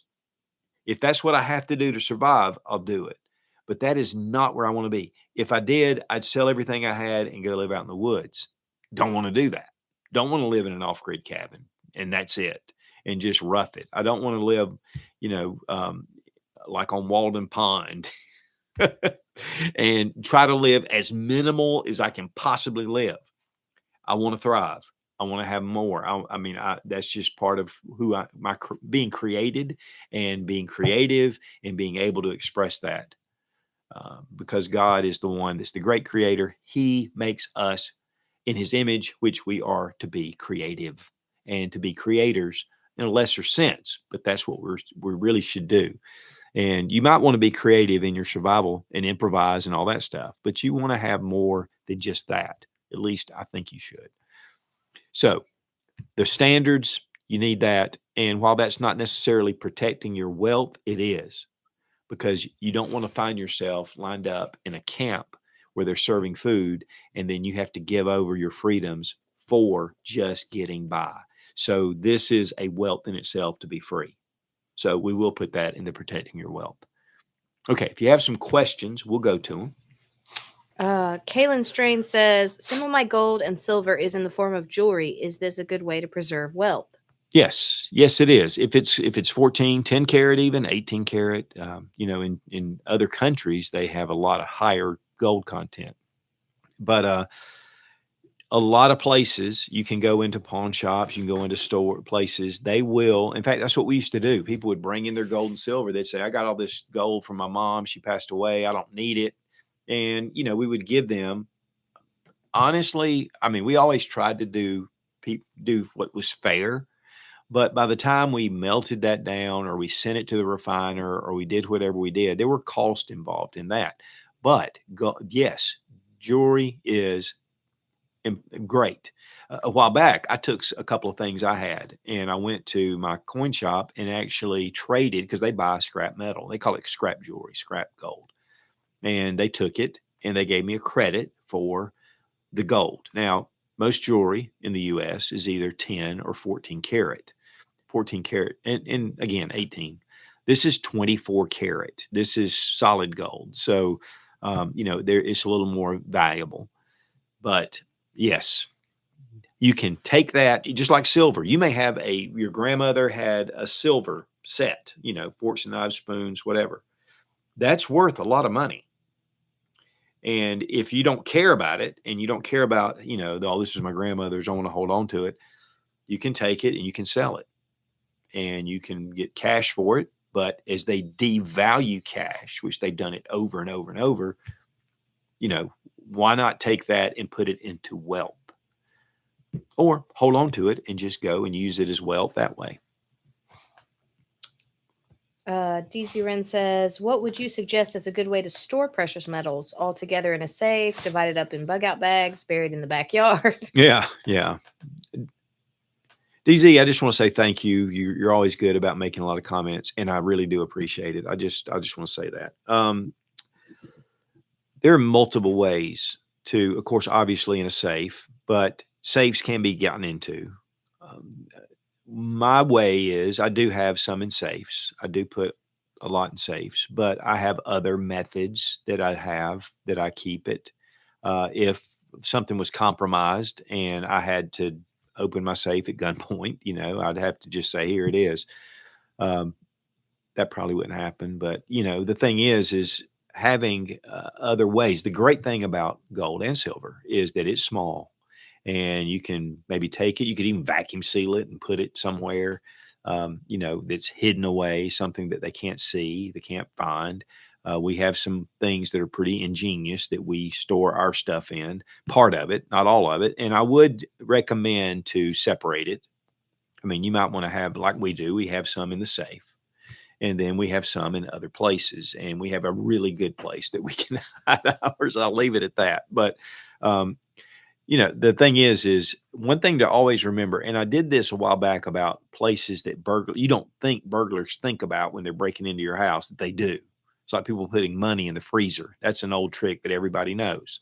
Speaker 1: If that's what I have to do to survive, I'll do it. But that is not where I want to be. If I did, I'd sell everything I had and go live out in the woods. Don't want to do that. Don't want to live in an off-grid cabin and that's it. And just rough it. I don't want to live, like on Walden Pond and try to live as minimal as I can possibly live. I want to thrive. I want to have more. That's just part of who being created and being creative and being able to express that because God is the one that's the great creator. He makes us in his image, which we are to be creative and to be creators in a lesser sense, but that's what we really should do. And you might want to be creative in your survival and improvise and all that stuff, but you want to have more than just that. At least I think you should. So the standards, you need that. And while that's not necessarily protecting your wealth, it is, because you don't want to find yourself lined up in a camp where they're serving food and then you have to give over your freedoms for just getting by. So this is a wealth in itself to be free. So we will put that into protecting your wealth. Okay, if you have some questions, we'll go to them.
Speaker 2: Kaylin Strain says, some of my gold and silver is in the form of jewelry. Is this a good way to preserve wealth?
Speaker 1: Yes, it is. If it's 14, 10 karat, even 18 karat, in other countries, they have a lot of higher gold content. But a lot of places you can go into pawn shops, you can go into store places. They will. In fact, that's what we used to do. People would bring in their gold and silver. They'd say, I got all this gold from my mom. She passed away. I don't need it. And, we would give them, honestly, we always tried to do what was fair. But by the time we melted that down or we sent it to the refiner or we did whatever we did, there were costs involved in that. But yes, jewelry is great. A while back, I took a couple of things I had and I went to my coin shop and actually traded because they buy scrap metal. They call it scrap jewelry, scrap gold. And they took it and they gave me a credit for the gold. Now, most jewelry in the US is either 10 or 14 karat. 14 karat, and again, 18. This is 24 karat. This is solid gold. So, it's a little more valuable. But yes, you can take that just like silver. You may have your grandmother had a silver set, forks and knives, spoons, whatever. That's worth a lot of money. And if you don't care about it and you don't care about, oh, this is my grandmother's, I want to hold on to it, you can take it and you can sell it and you can get cash for it. But as they devalue cash, which they've done it over and over and over, why not take that and put it into wealth? Or hold on to it and just go and use it as wealth that way.
Speaker 2: DZ Ren says, what would you suggest as a good way to store precious metals all together in a safe, divided up in bug out bags, buried in the backyard?
Speaker 1: Yeah. DZ, I just want to say thank you. You're always good about making a lot of comments, and I really do appreciate it. I just want to say that. There are multiple ways to, of course, obviously in a safe, but safes can be gotten into. My way is I do have some in safes. I do put a lot in safes, but I have other methods that I keep it. If something was compromised and I had to open my safe at gunpoint, I'd have to just say, here it is. That probably wouldn't happen. But, the thing is having other ways. The great thing about gold and silver is that it's small and you can maybe take it. You could even vacuum seal it and put it somewhere, that's hidden away, something that they can't see, they can't find. We have some things that are pretty ingenious that we store our stuff in, part of it, not all of it. And I would recommend to separate it. I mean, you might want to have, like we do, we have some in the safe. And then we have some in other places, and we have a really good place that we can hide ours. I'll leave it at that. But, the thing is one thing to always remember, and I did this a while back about places that you don't think burglars think about when they're breaking into your house, that they do. It's like people putting money in the freezer. That's an old trick that everybody knows.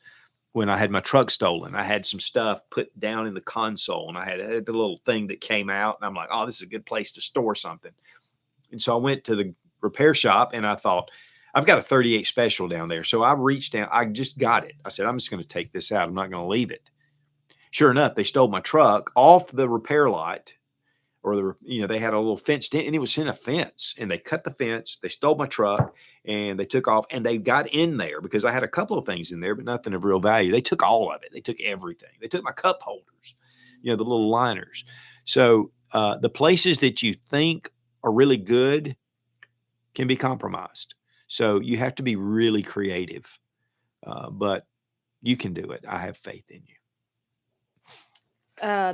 Speaker 1: When I had my truck stolen, I had some stuff put down in the console, and I had the little thing that came out, and I'm like, oh, this is a good place to store something. And so I went to the repair shop and I thought, I've got a 38 special down there. So I reached down, I just got it. I said, I'm just going to take this out. I'm not going to leave it. Sure enough, they stole my truck off the repair lot, or they had a little fenced in, and it was in a fence, and they cut the fence. They stole my truck and they took off, and they got in there because I had a couple of things in there, but nothing of real value. They took all of it. They took everything. They took my cup holders, the little liners. So the places that you think are really good can be compromised. So you have to be really creative, but you can do it. I have faith in you.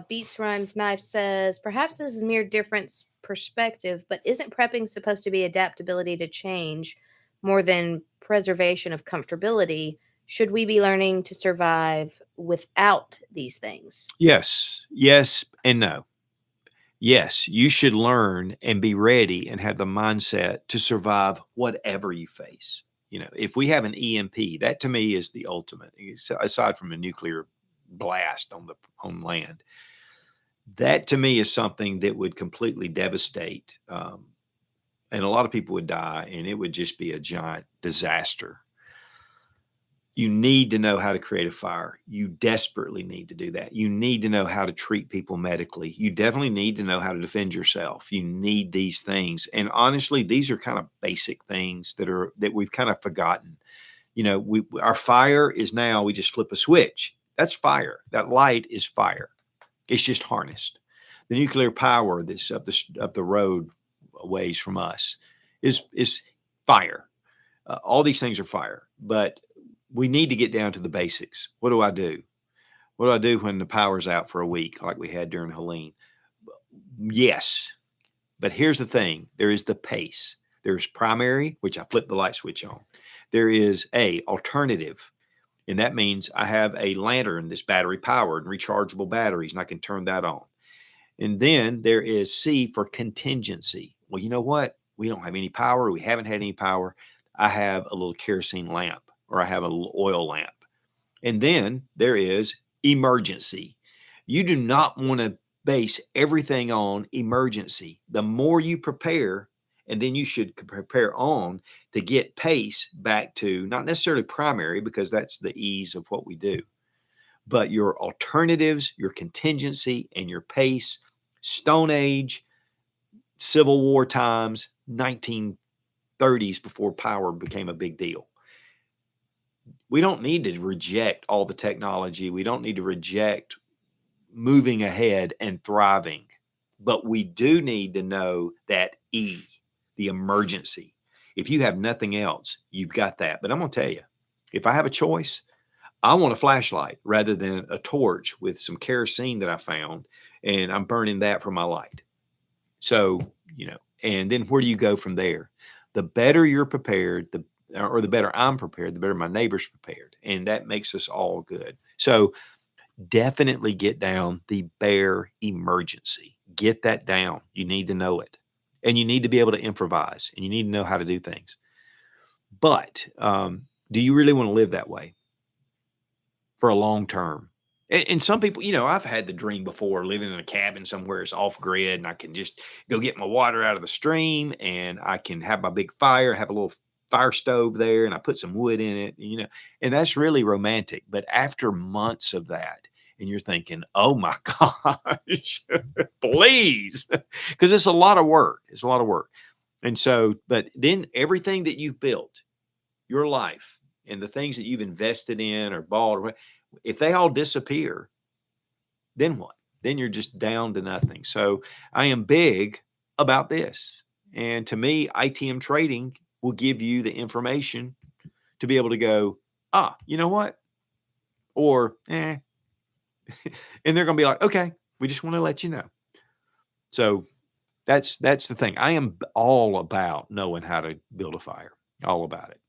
Speaker 2: Beats Rhymes Knife says, perhaps this is mere difference perspective, but isn't prepping supposed to be adaptability to change more than preservation of comfortability? Should we be learning to survive without these things?
Speaker 1: Yes, and no. Yes, you should learn and be ready and have the mindset to survive whatever you face. If we have an EMP, that to me is the ultimate, aside from a nuclear blast on land. That to me is something that would completely devastate, and a lot of people would die, and it would just be a giant disaster. You need to know how to create a fire. You desperately need to do that. You need to know how to treat people medically. You definitely need to know how to defend yourself. You need these things. And honestly, these are kind of basic things that we've kind of forgotten. Our fire is now, we just flip a switch. That's fire. That light is fire. It's just harnessed. The nuclear power that's up the road a ways from us is fire. All these things are fire, but we need to get down to the basics. What do I do? What do I do when the power's out for a week, like we had during Helene? Yes, but here's the thing. There is the pace. There's primary, which I flip the light switch on. There is alternative, and that means I have a lantern that's battery powered and rechargeable batteries, and I can turn that on. And then there is C for contingency. Well, you know what? We don't have any power. We haven't had any power. I have a little kerosene lamp, or I have a little oil lamp. And then there is emergency. You do not want to base everything on emergency. The more you prepare, and then you should prepare on to get pace back to not necessarily primary, because that's the ease of what we do, but your alternatives, your contingency, and your pace. Stone Age, Civil War times, 1930s, before power became a big deal. We don't need to reject all the technology. We don't need to reject moving ahead and thriving, but we do need to know that the emergency. If you have nothing else, you've got that. But I'm going to tell you, if I have a choice, I want a flashlight rather than a torch with some kerosene that I found, and I'm burning that for my light. So, and then where do you go from there? The better you're prepared, the better I'm prepared, the better my neighbor's prepared. And that makes us all good. So definitely get down the bare emergency. Get that down. You need to know it. And you need to be able to improvise, and you need to know how to do things. But do you really want to live that way for a long term? And some people, I've had the dream before, living in a cabin somewhere it's off grid, and I can just go get my water out of the stream, and I can have my big fire, have a little fire stove there, and I put some wood in it, and that's really romantic. But after months of that, and you're thinking, oh my gosh, please, because it's a lot of work. It's a lot of work. And so, but then everything that you've built, your life, and the things that you've invested in or bought, if they all disappear, then what? Then you're just down to nothing. So I am big about this. And to me, ITM trading will give you the information to be able to go, you know what? Or, and they're going to be like, okay, we just want to let you know. So that's the thing. I am all about knowing how to build a fire, all about it.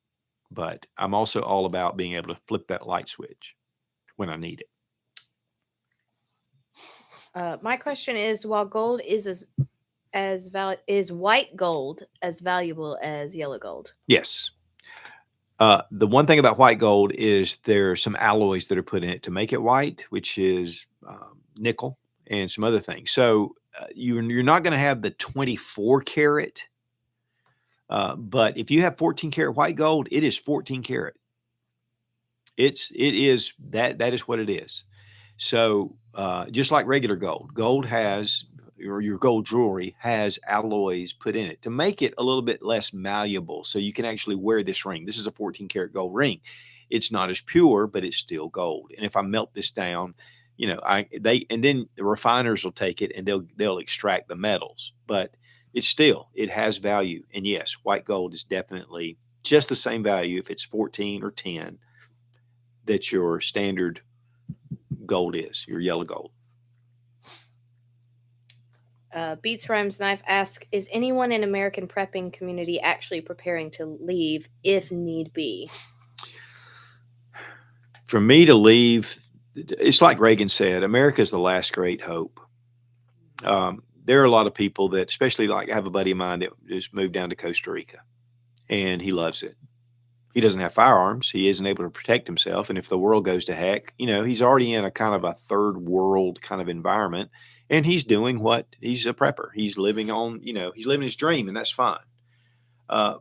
Speaker 1: But I'm also all about being able to flip that light switch when I need it.
Speaker 2: My question is: while gold is is white gold as valuable as yellow gold?
Speaker 1: Yes. The one thing about white gold is there are some alloys that are put in it to make it white, which is nickel and some other things. So you're not going to have the 24 karat, but if you have 14 karat white gold, it is 14 karat. It is that is what it is. So just like regular gold has, or your gold jewelry has alloys put in it to make it a little bit less malleable, so you can actually wear this ring. This is a 14 karat gold ring. It's not as pure, but it's still gold. And if I melt this down, and then the refiners will take it and they'll extract the metals, but it has value. And yes, white gold is definitely just the same value if it's 14 or 10 that your standard gold is, your yellow gold.
Speaker 2: Beats Rhymes Knife asks, is anyone in American prepping community actually preparing to leave if need be?
Speaker 1: For me to leave, it's like Reagan said, America is the last great hope. There are a lot of people that, especially like I have a buddy of mine that just moved down to Costa Rica, and he loves it. He doesn't have firearms. He isn't able to protect himself. And if the world goes to heck, he's already in a kind of a third world kind of environment, and he's doing he's a prepper. He's living on, he's living his dream, and that's fine.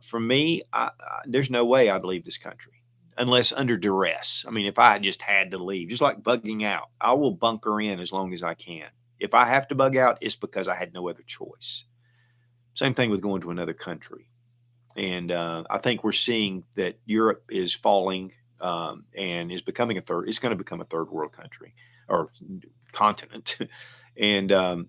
Speaker 1: For me, there's no way I'd leave this country unless under duress. I mean, if I just had to leave, just like bugging out, I will bunker in as long as I can. If I have to bug out, it's because I had no other choice. Same thing with going to another country. And I think we're seeing that Europe is falling and is becoming it's going to become a third world country or continent. And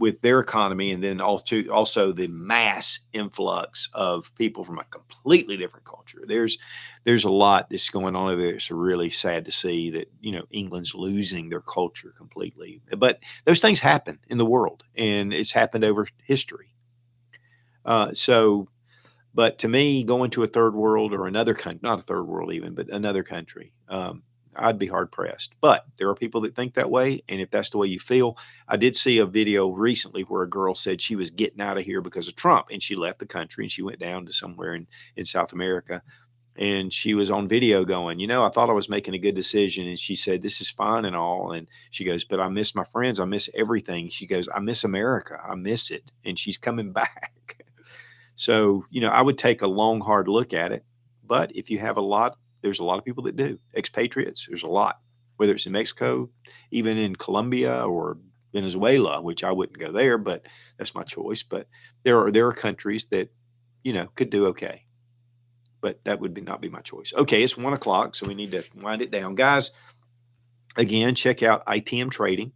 Speaker 1: with their economy, and then also the mass influx of people from a completely different culture. There's a lot that's going on over there. It's really sad to see that, England's losing their culture completely. But those things happen in the world, and it's happened over history. But to me, going to a third world or another country, not a third world even, but another country, I'd be hard pressed. But there are people that think that way. And if that's the way you feel, I did see a video recently where a girl said she was getting out of here because of Trump, and she left the country and she went down to somewhere in South America. And she was on video going, I thought I was making a good decision. And she said, this is fine and all. And she goes, but I miss my friends. I miss everything. She goes, I miss America. I miss it. And she's coming back. So, I would take a long, hard look at it. But if you have there's a lot of people that do. Expatriates, there's a lot, whether it's in Mexico, even in Colombia or Venezuela, which I wouldn't go there, but that's my choice. But there are countries that, could do okay. But that would not be my choice. Okay, it's 1:00, so we need to wind it down. Guys, again, check out ITM Trading.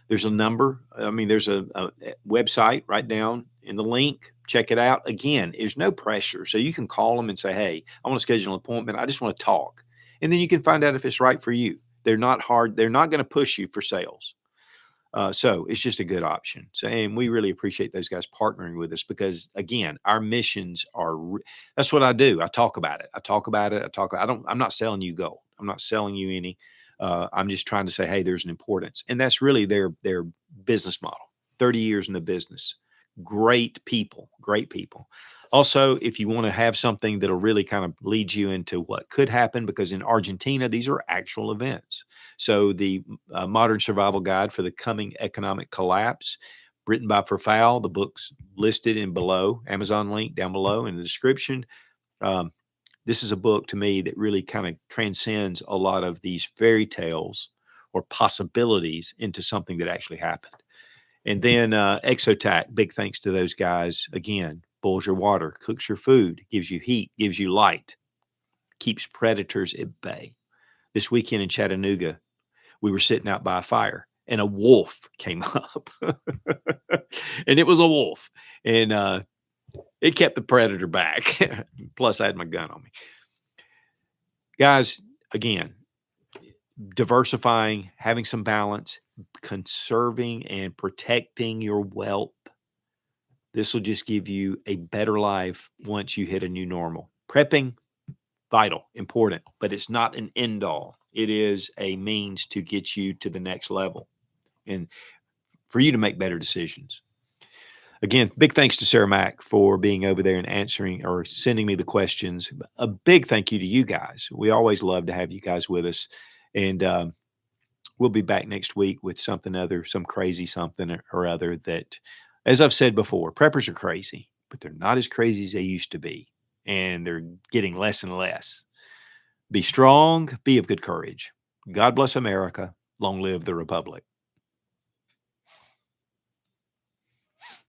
Speaker 1: There's a number. There's a website right down in the link. Check it out. Again, there's no pressure. So you can call them and say, hey, I want to schedule an appointment. I just want to talk. And then you can find out if it's right for you. They're not hard. They're not going to push you for sales. So it's just a good option. So, and we really appreciate those guys partnering with us because, again, our missions are. That's what I do. I talk about it. I'm not selling you gold. I'm not selling you any. I'm just trying to say, hey, there's an importance, and that's really their business model. 30 years in the business. Great people. Also, if you want to have something that'll really kind of lead you into what could happen, because in Argentina, these are actual events. So the Modern Survival Guide for the Coming Economic Collapse, written by Profile, the book's listed in below, Amazon link down below in the description. This is a book to me that really kind of transcends a lot of these fairy tales or possibilities into something that actually happened. And then Exotac, big thanks to those guys. Again, boils your water, cooks your food, gives you heat, gives you light, keeps predators at bay. This weekend in Chattanooga, we were sitting out by a fire and a wolf came up. And it was a wolf. And it kept the predator back. Plus, I had my gun on me. Guys, again, diversifying, having some balance, conserving and protecting your wealth. This will just give you a better life once you hit a new normal. Prepping, vital, important, but it's not an end all. It is a means to get you to the next level and for you to make better decisions. Again, big thanks to Sarah Mack for being over there and answering or sending me the questions. A big thank you to you guys. We always love to have you guys with us. And we'll be back next week with something other, some crazy something or other that, as I've said before, preppers are crazy, but they're not as crazy as they used to be. And they're getting less and less. Be strong, be of good courage. God bless America. Long live the Republic.